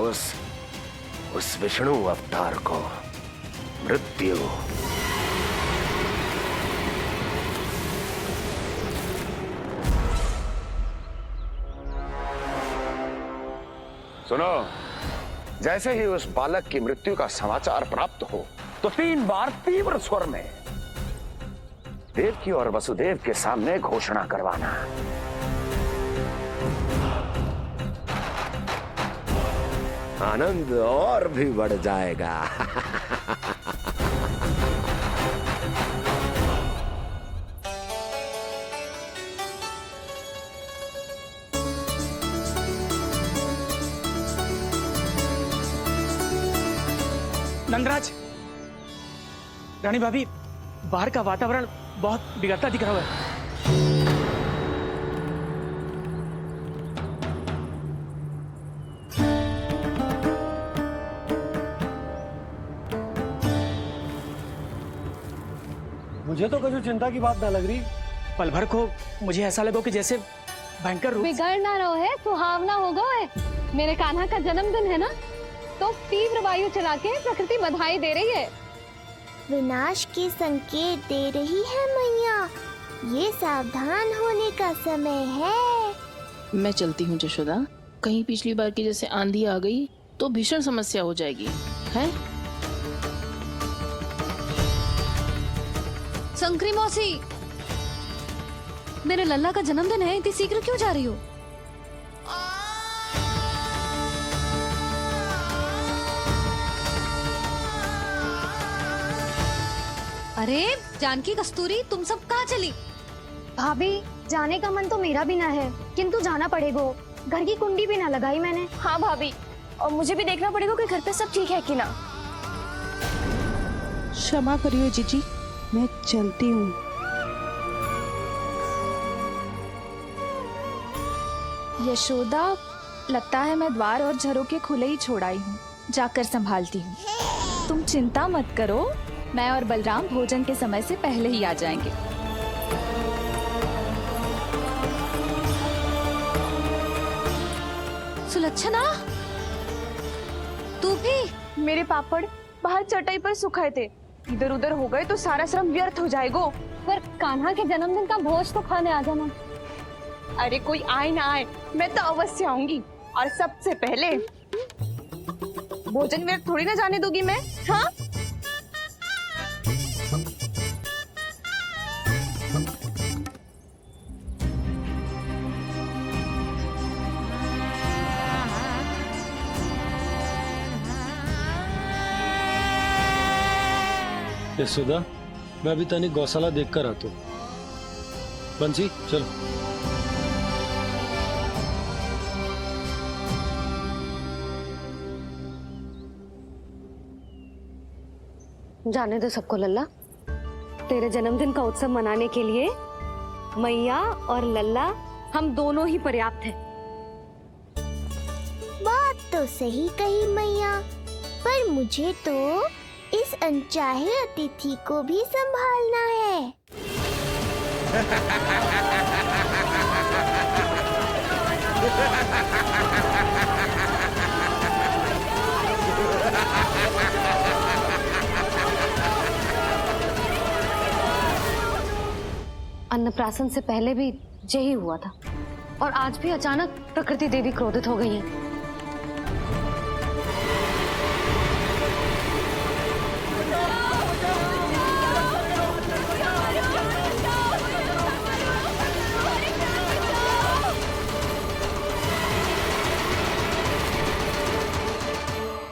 उस विष्णु अवतार को मृत्यु। सुनो, जैसे ही उस बालक की मृत्यु का समाचार प्राप्त हो तो 3 बार तीव्र स्वर में देवकी और वसुदेव के सामने घोषणा करवाना। आनंद और भी बढ़ जाएगा। नंदराज, रानी भाभी, बाहर का वातावरण बहुत बिगड़ता दिख रहा है। मुझे तो कुछ चिंता की बात ना लग रही। पल भर को मुझे ऐसा लगा कि जैसे भयंकर रूप बिगड़ ना रहो है, सुहावना होगा है। मेरे कान्हा का जन्मदिन है ना, तो तीव्र वायु चला के प्रकृति बधाई दे रही है। विनाश के संकेत दे रही है मैया। ये सावधान होने का समय है। मैं चलती हूँ जशोदा, कहीं पिछली बार की जैसे आंधी आ गई तो भीषण समस्या हो जाएगी, है? शंकरी मौसी, मेरे लल्ला का जन्मदिन है, इतनी शीघ्र क्यों जा रही हो? अरे जानकी, कस्तूरी, तुम सब कहाँ चली? भाभी, जाने का मन तो मेरा भी ना है, किंतु जाना पड़ेगा। घर की कुंडी भी ना लगाई मैंने। हाँ भाभी, और मुझे भी देखना पड़ेगा कि घर पे सब ठीक है कि ना। क्षमा करिए जीजी, मैं चलती हूँ। यशोदा, लगता है मैं द्वार और झरोके खुले ही छोड़ आई हूँ, जाकर संभालती हूँ। तुम चिंता मत करो, मैं और बलराम भोजन के समय से पहले ही आ जाएंगे। सुलक्षणा, तू भी? मेरे पापड़ बाहर चटाई पर सुखाए थे, इधर उधर हो गए तो सारा श्रम व्यर्थ हो जाएगा। पर कान्हा के जन्मदिन का भोज तो खाने आ जाना। अरे कोई आए ना आए, मैं तो अवश्य आऊंगी, और सबसे पहले भोजन व्यर्थ थोड़ी ना जाने दूंगी मैं। हाँ, यशोदा, मैं अभी तनिक गौशाला देख कर आता हूँ। बंसी, चलो। जाने दो सबको लल्ला, तेरे जन्मदिन का उत्सव मनाने के लिए मैया और लल्ला हम दोनों ही पर्याप्त हैं। बात तो सही कही मैया, पर मुझे तो इस अनचाहे अतिथि को भी संभालना है। अन्नप्राशन से पहले भी यही हुआ था, और आज भी अचानक प्रकृति देवी क्रोधित हो गई है।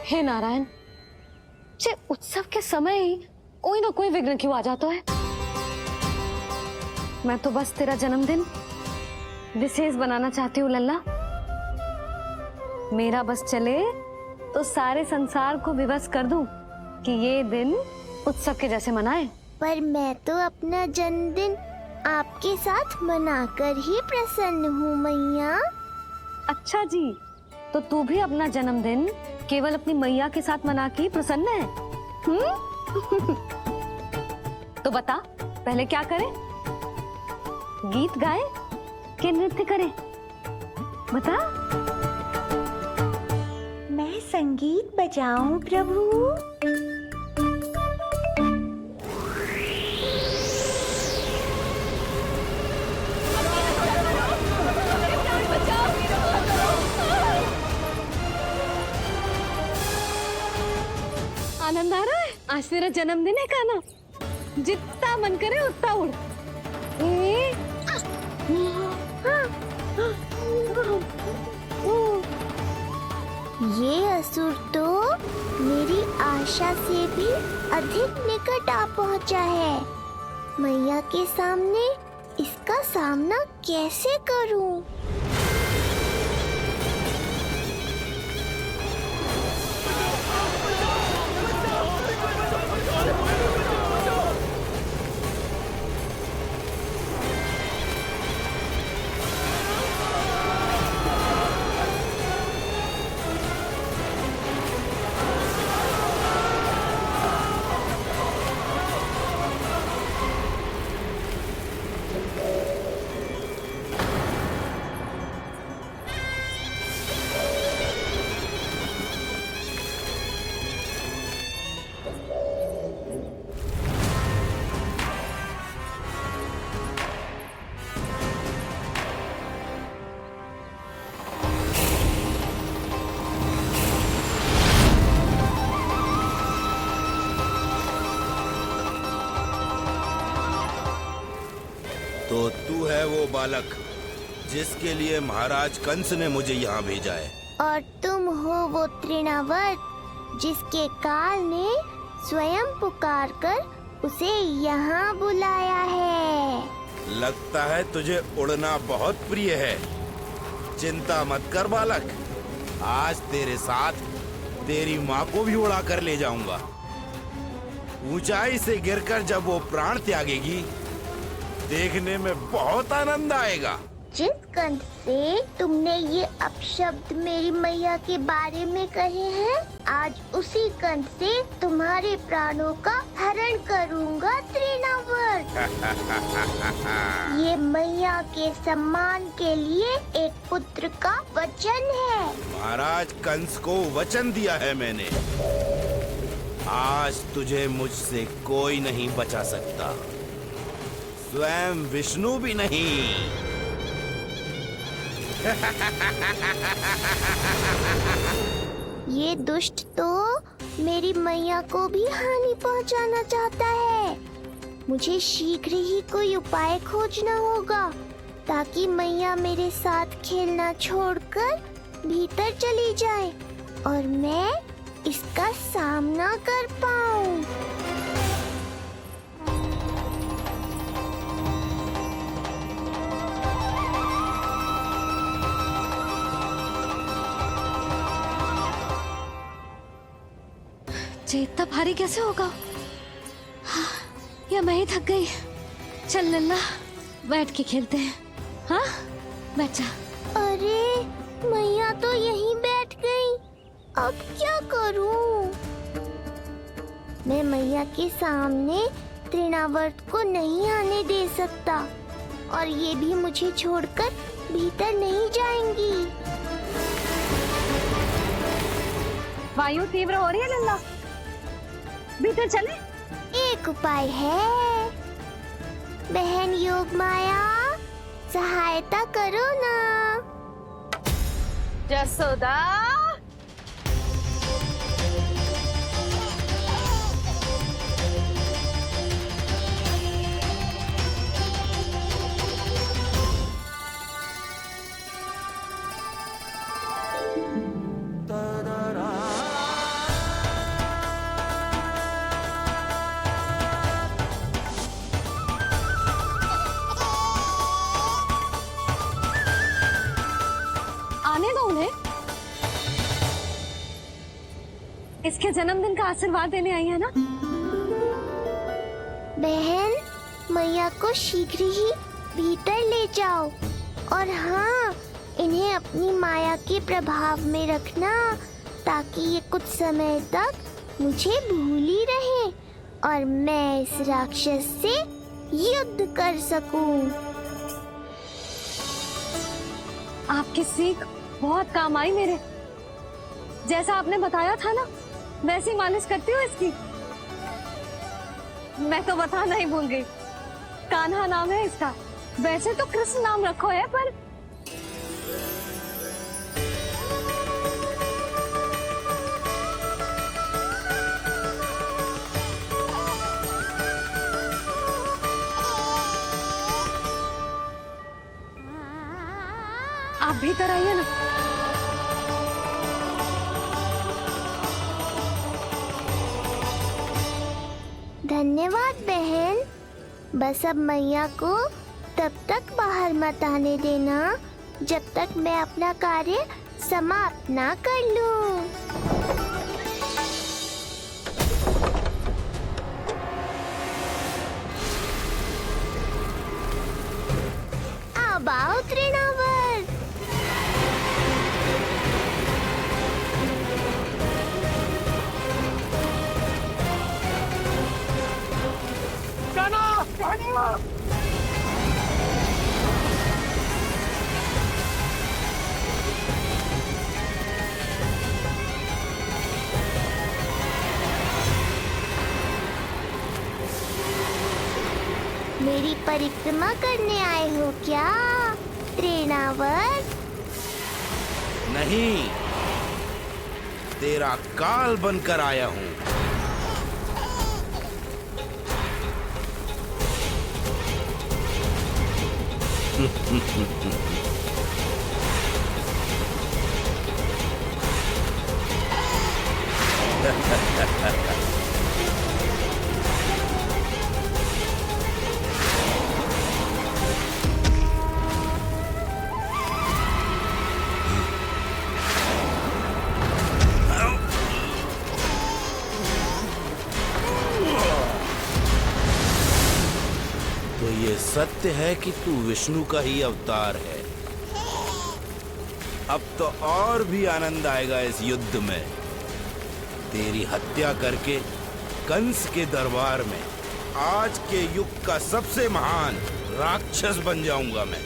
हे नारायण, जे उत्सव के समय ही कोई ना कोई विघ्न क्यों आ जाता है? मैं तो बस तेरा जन्मदिन विशेष बनाना चाहती हूँ लल्ला। मेरा बस चले तो सारे संसार को विवश कर दूं कि ये दिन उत्सव के जैसे मनाए। पर मैं तो अपना जन्मदिन आपके साथ मनाकर ही प्रसन्न हूँ मैया। अच्छा जी, तो तू भी अपना जन्मदिन केवल अपनी मैया के साथ मना के प्रसन्न है? तो बता, पहले क्या करें? गीत गाए कि नृत्य करें? बता। मैं संगीत बजाऊं प्रभु? मेरा जन्मदिन है कान्हा, जितना मन करे उतना उड़। ये असुर तो मेरी आशा से भी अधिक निकट आ पहुंचा है। मैया के सामने इसका सामना कैसे करूं? तो तू है वो बालक जिसके लिए महाराज कंस ने मुझे यहाँ भेजा है। और तुम हो वो तृणावर्त जिसके काल ने स्वयं पुकारकर उसे यहाँ बुलाया है। लगता है तुझे उड़ना बहुत प्रिय है। चिंता मत कर बालक, आज तेरे साथ तेरी माँ को भी उड़ा कर ले जाऊंगा। ऊंचाई से गिरकर जब वो प्राण त्यागेगी, देखने में बहुत आनंद आएगा। जिस कंठ से तुमने ये अपशब्द मेरी मैया के बारे में कहे हैं, आज उसी कंठ से तुम्हारे प्राणों का हरण करूंगा तृणावर्त। ये मैया के सम्मान के लिए एक पुत्र का वचन है। महाराज कंस को वचन दिया है मैंने। आज तुझे मुझसे कोई नहीं बचा सकता, स्वयं विष्णु भी नहीं। ये दुष्ट तो मेरी मैया को भी हानि पहुंचाना चाहता है। मुझे शीघ्र ही कोई उपाय खोजना होगा ताकि मैया मेरे साथ खेलना छोड़कर भीतर चली जाए और मैं इसका सामना कर पाऊं। इतना भारी कैसे होगा? हाँ, या मैं ही थक गई। चल लल्ला, बैठ के खेलते हैं। हाँ, बैठ जा। अरे मैया तो यहीं बैठ गई, अब क्या करूं? मैं मैया के सामने तृणावर्त को नहीं आने दे सकता और ये भी मुझे छोड़कर भीतर नहीं जाएंगी। वायु तीव्र हो रही है लल्ला, भीतर चले। एक उपाय है, बहन योग माया, सहायता करो ना। जसोदा, इसके जन्मदिन का आशीर्वाद देने आई है ना? बहन, मैया को शीघ्र ही भीतर ले जाओ और हाँ, इन्हें अपनी माया के प्रभाव में रखना ताकि ये कुछ समय तक मुझे भूली रहे और मैं इस राक्षस से युद्ध कर सकूं। आपकी सीख बहुत काम आई मेरे। जैसा आपने बताया था ना, वैसी मालिश करती हूँ इसकी। मैं तो बताना ही भूल गई, कान्हा नाम है इसका। वैसे तो कृष्ण नाम रखो है, पर आप भीतर आइए ना। धन्यवाद बहन। बस अब मैया को तब तक बाहर मत आने देना जब तक मैं अपना कार्य समाप्त ना कर लूं। अब आओ तृणावर। मेरी परिक्रमा करने आए हो क्या तृणावर? नहीं, तेरा काल बनकर आया हूँ। तो ये सत्य है कि तू विष्णु का ही अवतार है। अब तो और भी आनंद आएगा इस युद्ध में। तेरी हत्या करके कंस के दरबार में आज के युग का सबसे महान राक्षस बन जाऊंगा मैं।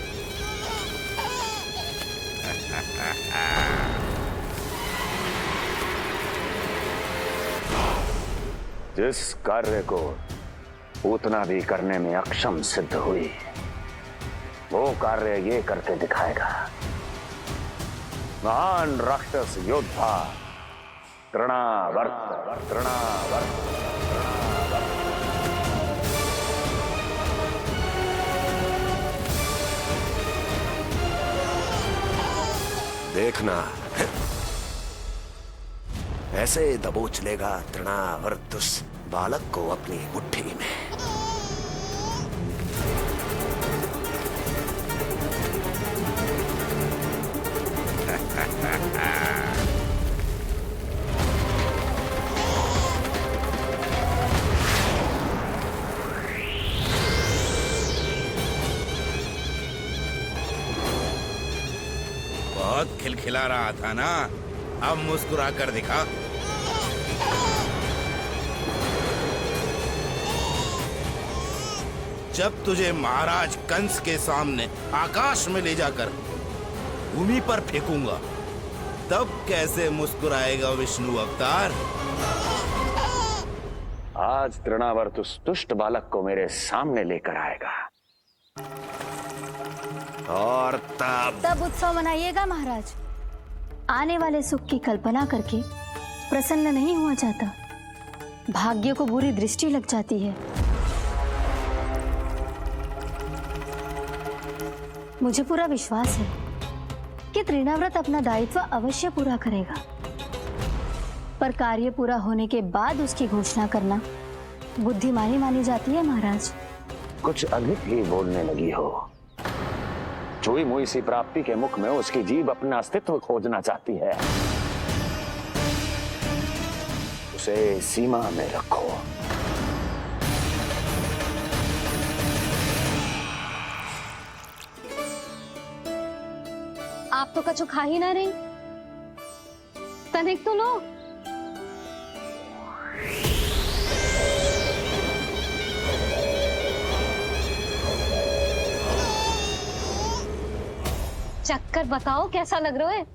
जिस कार्य को उतना भी करने में अक्षम सिद्ध हुई, वो कार्य ये करके दिखाएगा। महान राक्षस योद्धा तृणावर्त। देखना, ऐसे दबोच लेगा तृणावर्त उस बालक को अपनी मुट्ठी में। बहुत खिलखिला रहा था ना, अब मुस्कुरा कर दिखा। जब तुझे महाराज कंस के सामने आकाश में ले जाकर भूमि पर फेंकूंगा, तब कैसे मुस्कुराएगा विष्णु अवतार? आज तृणावर्त उस दुष्ट बालक को मेरे सामने लेकर आएगा, और तब उत्सव मनाइएगा महाराज। आने वाले सुख की कल्पना करके प्रसन्न नहीं हुआ जाता, भाग्य को बुरी दृष्टि लग जाती है। मुझे पूरा विश्वास है कि तृणाव्रत अपना दायित्व अवश्य पूरा करेगा, पर कार्य पूरा होने के बाद उसकी घोषणा करना बुद्धिमानी मानी जाती है महाराज। कुछ अधिक ही बोलने लगी हो। छुई मुई सी प्राप्ति के मुख में उसकी जीभ अपना अस्तित्व खोजना चाहती है। उसे सीमा में रखो। आप तो कछु खा ही ना रही, तनिक तो लो। चक्कर बताओ कैसा लग रहा है?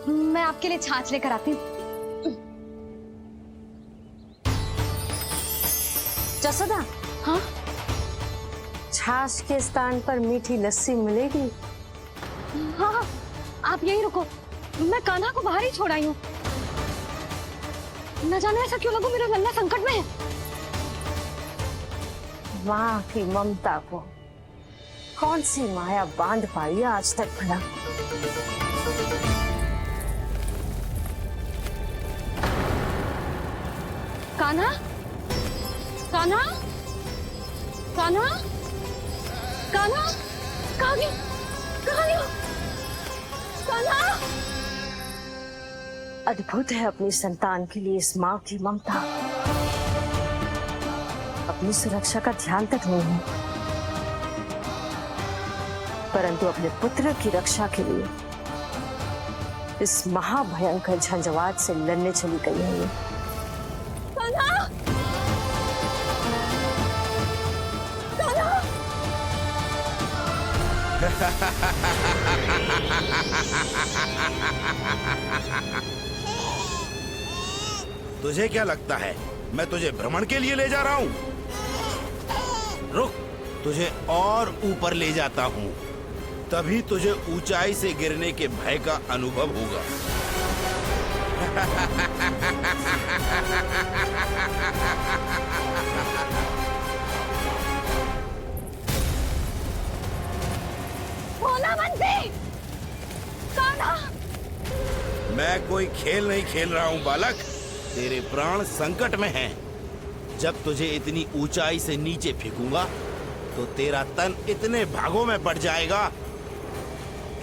मैं आपके लिए छाछ लेकर आती हूँ। जसोदा, हाँ? छाछ के स्थान पर मीठी लस्सी मिलेगी। हाँ, आप यही रुको, मैं कान्हा को बाहर ही छोड़ आई हूँ। न जाने ऐसा क्यों लगो मेरा लल्ला संकट में है। माँ की ममता को कौन सी माया बांध पाई आज तक भला? कान्हा, कान्हा, कान्हा, कान्हा, कहाँ गई? कहाँ गई? कान्हा! अद्भुत है अपनी संतान के लिए इस माँ की ममता। अपनी सुरक्षा का ध्यान तक नहीं है, परंतु अपने पुत्र की रक्षा के लिए इस महाभयंकर झंझावात से लड़ने चली गई है ये। कान्हा! कान्हा! तुझे क्या लगता है मैं तुझे भ्रमण के लिए ले जा रहा हूँ? रुक, तुझे और ऊपर ले जाता हूँ, तभी तुझे ऊंचाई से गिरने के भय का अनुभव होगा। भोला बंसी! कान्हा! मैं कोई खेल नहीं खेल रहा हूँ बालक, तेरे प्राण संकट में हैं। जब तुझे इतनी ऊंचाई से नीचे फेंकूंगा तो तेरा तन इतने भागों में पड़ जाएगा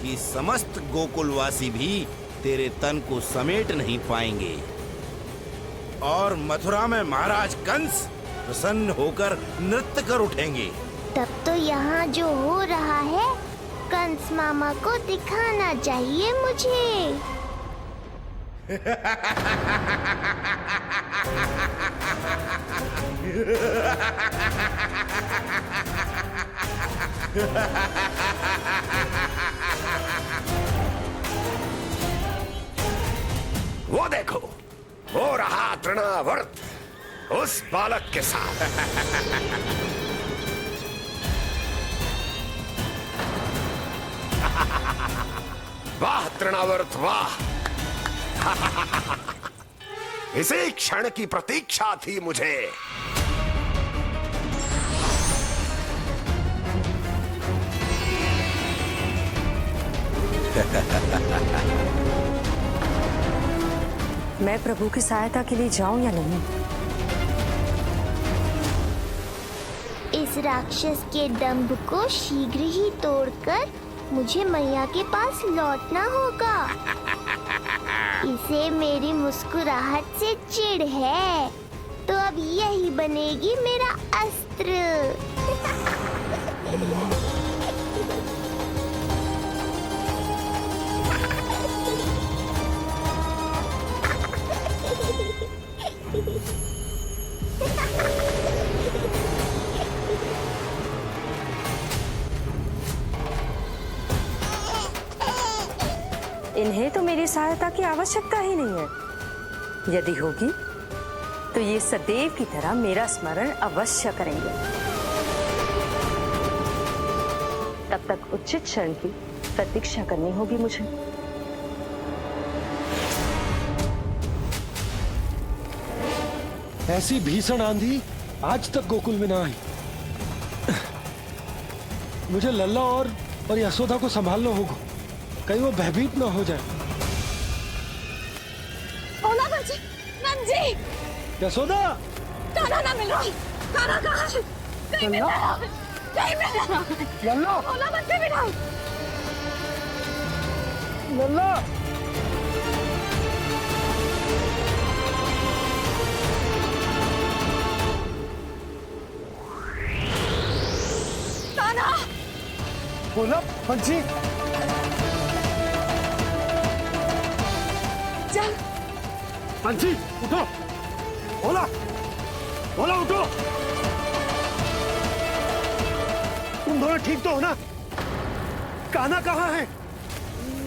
कि समस्त गोकुलवासी भी तेरे तन को समेट नहीं पाएंगे। और मथुरा में महाराज कंस प्रसन्न होकर नृत्य कर उठेंगे। तब तो यहाँ जो हो रहा है कंस मामा को दिखाना चाहिए मुझे। वो देखो, हो रहा तृणावर्त उस बालक के साथ। वाह तृणावर्त वाह! इसी क्षण की प्रतीक्षा थी मुझे। मैं प्रभु की सहायता के लिए जाऊं या नहीं? इस राक्षस के दंभ को शीघ्र ही तोड़कर मुझे मैया के पास लौटना होगा। इसे मेरी मुस्कुराहट से चिढ़ है, तो अब यही बनेगी मेरा अस्त्र। इन्हें तो मेरी सहायता की आवश्यकता ही नहीं है। यदि होगी तो ये सदैव की तरह मेरा स्मरण अवश्य करेंगे। तब तक उचित क्षण की प्रतीक्षा करनी होगी मुझे। ऐसी भीषण आंधी आज तक गोकुल में ना आई। मुझे लल्ला और यशोदा को संभालना होगा, कहीं वो भयभीत ना हो जाए। भोला बंसी! नंजी! यशोदा! कान्हा ना मिल रहा। कान्हा कहाँ है? नहीं मिल रहा। नहीं मिल रहा। लल्ला! भोला बंसी मिला। लल्ला! कान्हा! भोला बंसी! चल बंसी उठो! भोला! भोला उठो! तुम दोनों ठीक तो हो ना? कान्हा कहाँ है?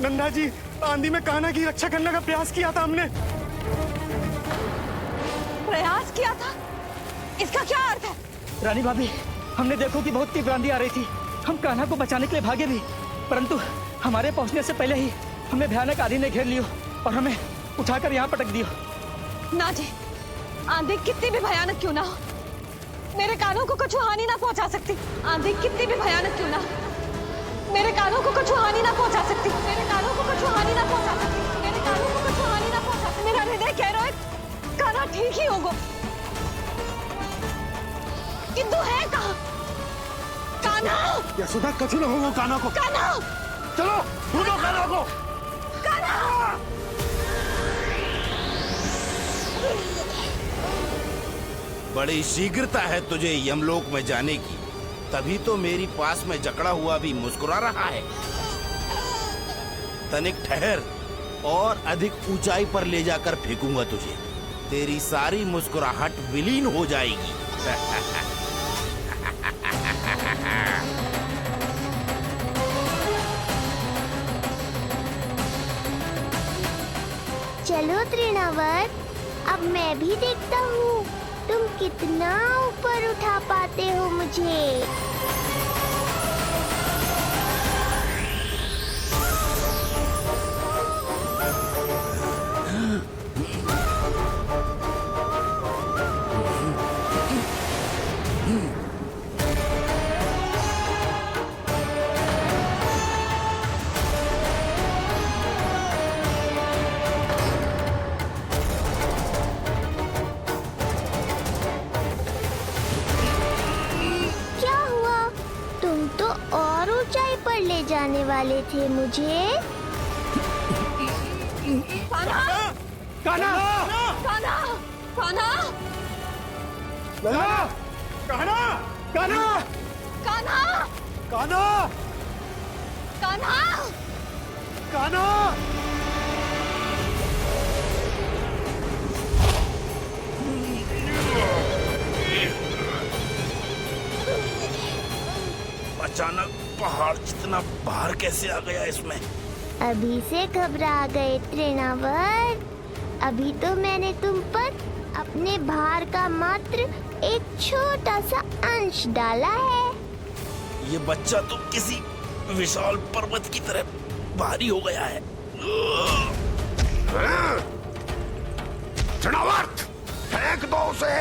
नंदा जी, आंधी में कान्हा की रक्षा करने का प्रयास किया था हमने। प्रयास किया था? इसका क्या अर्थ है? रानी भाभी, हमने देखो कि बहुत तीव्र आंधी आ रही थी। हम कान्हा को बचाने के लिए भागे भी, परंतु हमारे पहुंचने से पहले ही हमें भयानक आंधी ने घेर लियो और हमें उठाकर यहाँ पटक दियो। ना जी, आंधी कितनी भी भयानक क्यों ना हो, मेरे कानों को कुछ हानि ना पहुंचा सकती। आंधी कितनी भी भयानक क्यों ना हो, मेरे कानों को कुछ हानि ना पहुंचा सकती। मेरे कानों कान्हा ठीक ही होगा, किंतु है कहाँ? कान्हा! यशोदा कछु न होगा कान्हा को। कान्हा! चलो ढूंढो कान्हा को। कान्हा! बड़ी शीघ्रता है तुझे यमलोक में जाने की, तभी तो मेरी पास में जकड़ा हुआ भी मुस्कुरा रहा है। तनिक ठहर, और अधिक ऊंचाई पर ले जाकर फेंकूंगा तुझे, तेरी सारी मुस्कुराहट विलीन हो जाएगी। चलो तृणावर्त, अब मैं भी देखता हूँ तुम कितना ऊपर उठा पाते हो मुझे। ले जाने वाले थे मुझे। कान्हा! कान्हा! कान्हा! कान्हा! लला! कान्हा! कान्हा! कान्हा! कान्हा! कान्हा! कान्हा! अचानक पहाड़ जितना भार कैसे आ गया इसमें? अभी से घबरा गए तृणावर्त, अभी तो मैंने तुम पर अपने भार का मात्र एक छोटा सा अंश डाला है। ये बच्चा तो किसी विशाल पर्वत की तरह भारी हो गया है। तृणावर्त, फेंक दो उसे।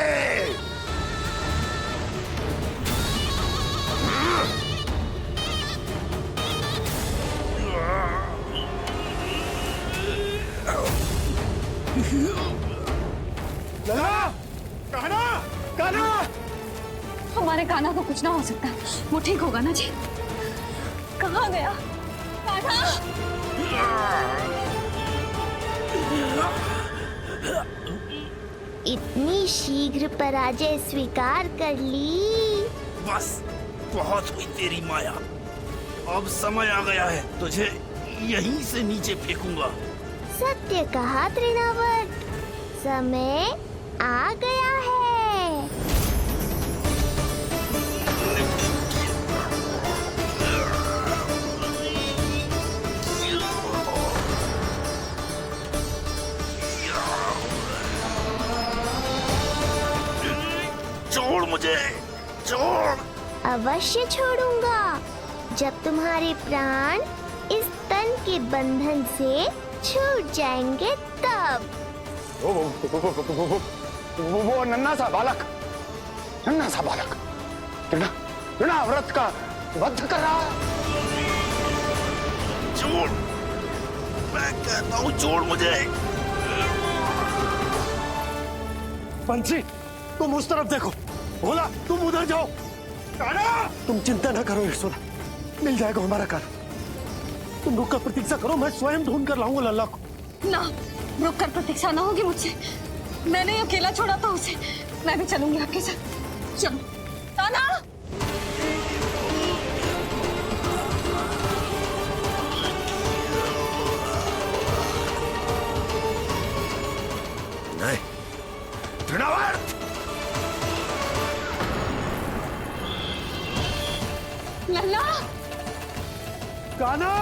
लला! कान्हा! कान्हा! हमारे कान्हा को कुछ ना हो सकता, वो ठीक होगा ना जी? कहाँ गया कान्हा? इतनी शीघ्र पराजय स्वीकार कर ली। बस बहुत हुई तेरी माया, अब समय आ गया है, तुझे यहीं से नीचे फेंकूंगा। सत्य कहा तृणावर्त, समय आ गया है। छोड़ मुझे, छोड़। अवश्य छोड़ूंगा, जब तुम्हारे प्राण इस तन के बंधन से छूट जाएंगे तब। वो नन्हा सा बालक तृणावर्त का वध कर रहा है। छोड़, मैं कहता हूँ छोड़ मुझे। पंछी, तुम उस तरफ देखो, भोला तुम उधर जाओ। कान्हा! तुम चिंता न करो यशोदा, मिल जाएगा हमारा कान्हा। तुम रुक कर प्रतीक्षा करो, मैं स्वयं ढूंढ कर लाऊंगा लल्ला को। ना, रुक कर प्रतीक्षा ना होगी मुझसे, मैंने अकेला छोड़ा था उसे, मैं भी चलूंगी आपके साथ। चलो कान्हा! नहीं, तृणावर्त! लल्ला! कान्हा!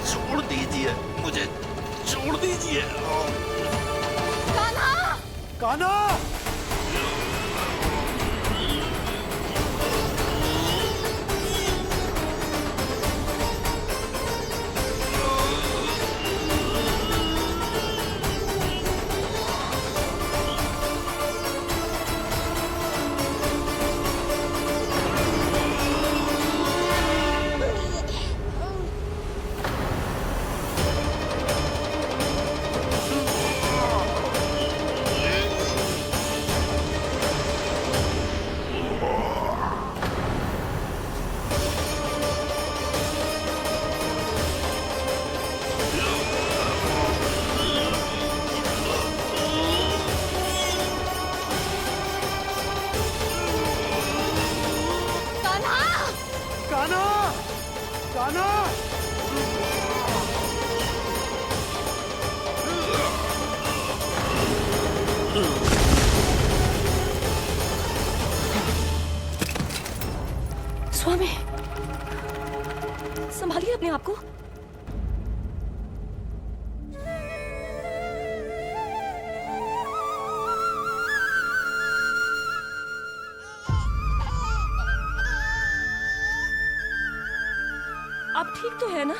छोड़ दीजिए मुझे, छोड़ दीजिए। कान्हा! कान्हा! कान्हा! स्वामी, संभालिए अपने आप को। आप ठीक तो है ना?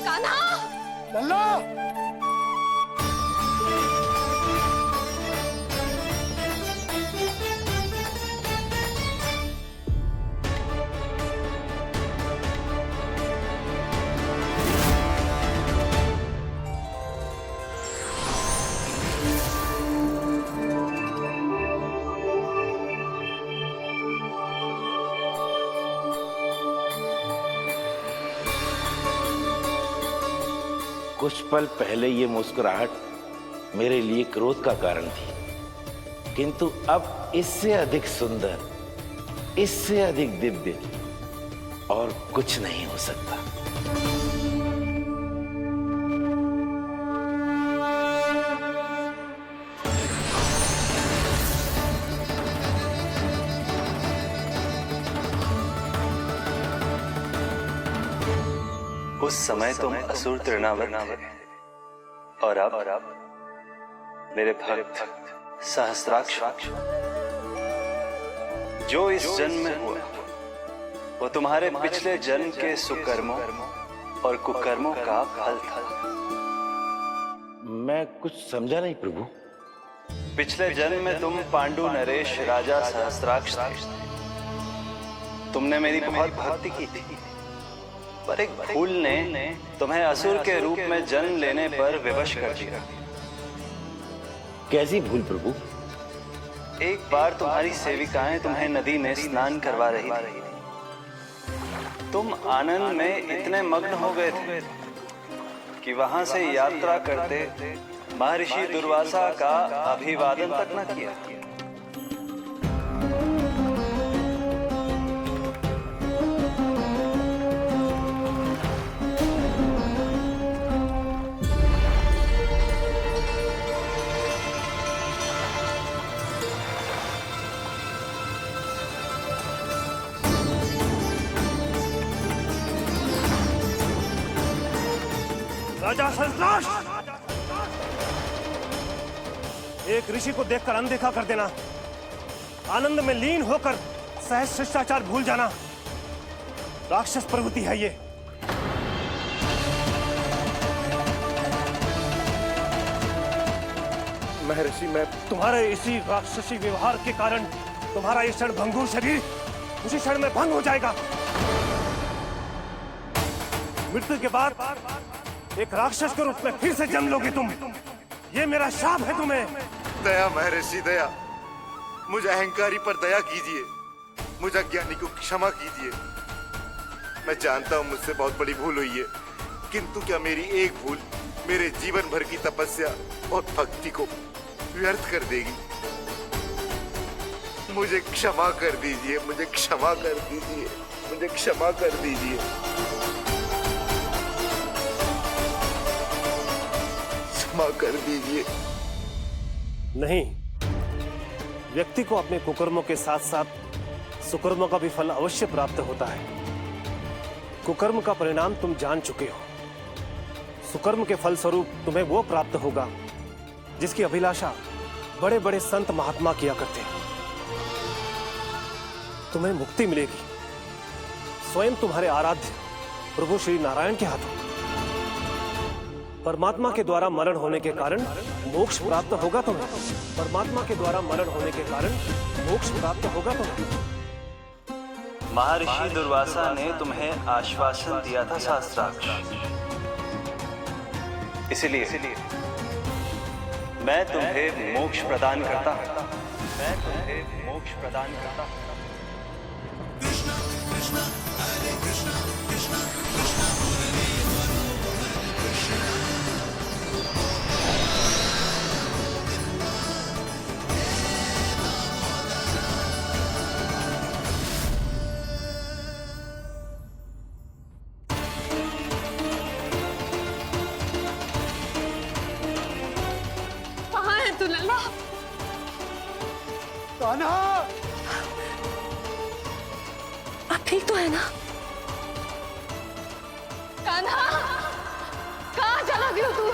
कान्हा! लल्ला! कुछ पल पहले ये मुस्कुराहट मेरे लिए क्रोध का कारण थी, किंतु अब इससे अधिक सुंदर, इससे अधिक दिव्य और कुछ नहीं हो सकता। उस समय तुम असुर तृणावत थे और अब मेरे भक्त सहस्त्राक्ष। जो इस जन्म में हुआ वो तुम्हारे पिछले जन्म के सुकर्मों और कुकर्मों का फल था। मैं कुछ समझा नहीं प्रभु। पिछले जन्म में तुम पांडु नरेश राजा सहस्त्राक्ष थे। तुमने मेरी बहुत भक्ति की थी, पर एक भूल ने तुम्हें असुर के रूप में जन्म लेने पर विवश कर दिया। कैसी भूल प्रभु? एक बार तुम्हारी सेविकाएं तुम्हें नदी में स्नान करवा रही थी। तुम आनंद में इतने मग्न हो गए थे कि वहां से यात्रा करते महर्षि दुर्वासा का अभिवादन तक न किया। राजा सहस्त्राक्ष! एक ऋषि को देखकर अनदेखा कर देना, आनंद में लीन होकर सहज शिष्टाचार भूल जाना, राक्षस प्रवृत्ति है ये। महर्षि, मैं तुम्हारे इसी राक्षसी व्यवहार के कारण तुम्हारा ये क्षणभंगुर शरीर उसी क्षण में भंग हो जाएगा। मृत्यु के बाद एक राक्षस के रूप में फिर से जन्म लोगे तुम। ये मेरा शाप है तुम्हें। दया महर्षि दया, मुझे अहंकारी पर दया कीजिए, मुझे अज्ञानी को क्षमा कीजिए। मैं जानता हूँ मुझसे बहुत बड़ी भूल हुई है, किंतु क्या मेरी एक भूल मेरे जीवन भर की तपस्या और भक्ति को व्यर्थ कर देगी? मुझे क्षमा कर दीजिए, मुझे क्षमा कर दीजिए, मुझे क्षमा कर दीजिए। क्षमा कर दीजिए। नहीं, व्यक्ति को अपने कुकर्मों के साथ साथ सुकर्मों का भी फल अवश्य प्राप्त होता है। कुकर्म का परिणाम तुम जान चुके हो। सुकर्म के फल स्वरूप तुम्हें वो प्राप्त होगा जिसकी अभिलाषा बड़े बड़े संत महात्मा किया करते हैं। तुम्हें मुक्ति मिलेगी स्वयं तुम्हारे आराध्य प्रभु श्री नारायण के हाथों। परमात्मा के द्वारा मरण होने के कारण मोक्ष प्राप्त होगा तुम्हें। परमात्मा के द्वारा मरण होने के कारण मोक्ष प्राप्त होगा तुम्हें। महर्षि दुर्वासा ने तुम्हें आश्वासन दिया था सहस्त्राक्ष, इसलिए मैं तुम्हें मोक्ष प्रदान करता हूं। मैं तुम्हें मोक्ष प्रदान करता हूं। कृष्णा कृष्णा हरे कृष्णा कृष्णा कृष्णा मुरली मनोहर कृष्णा। है तू लल्ला? कान्हा! आप ठीक तो है ना? कान्हा, कहाँ चला गया तू?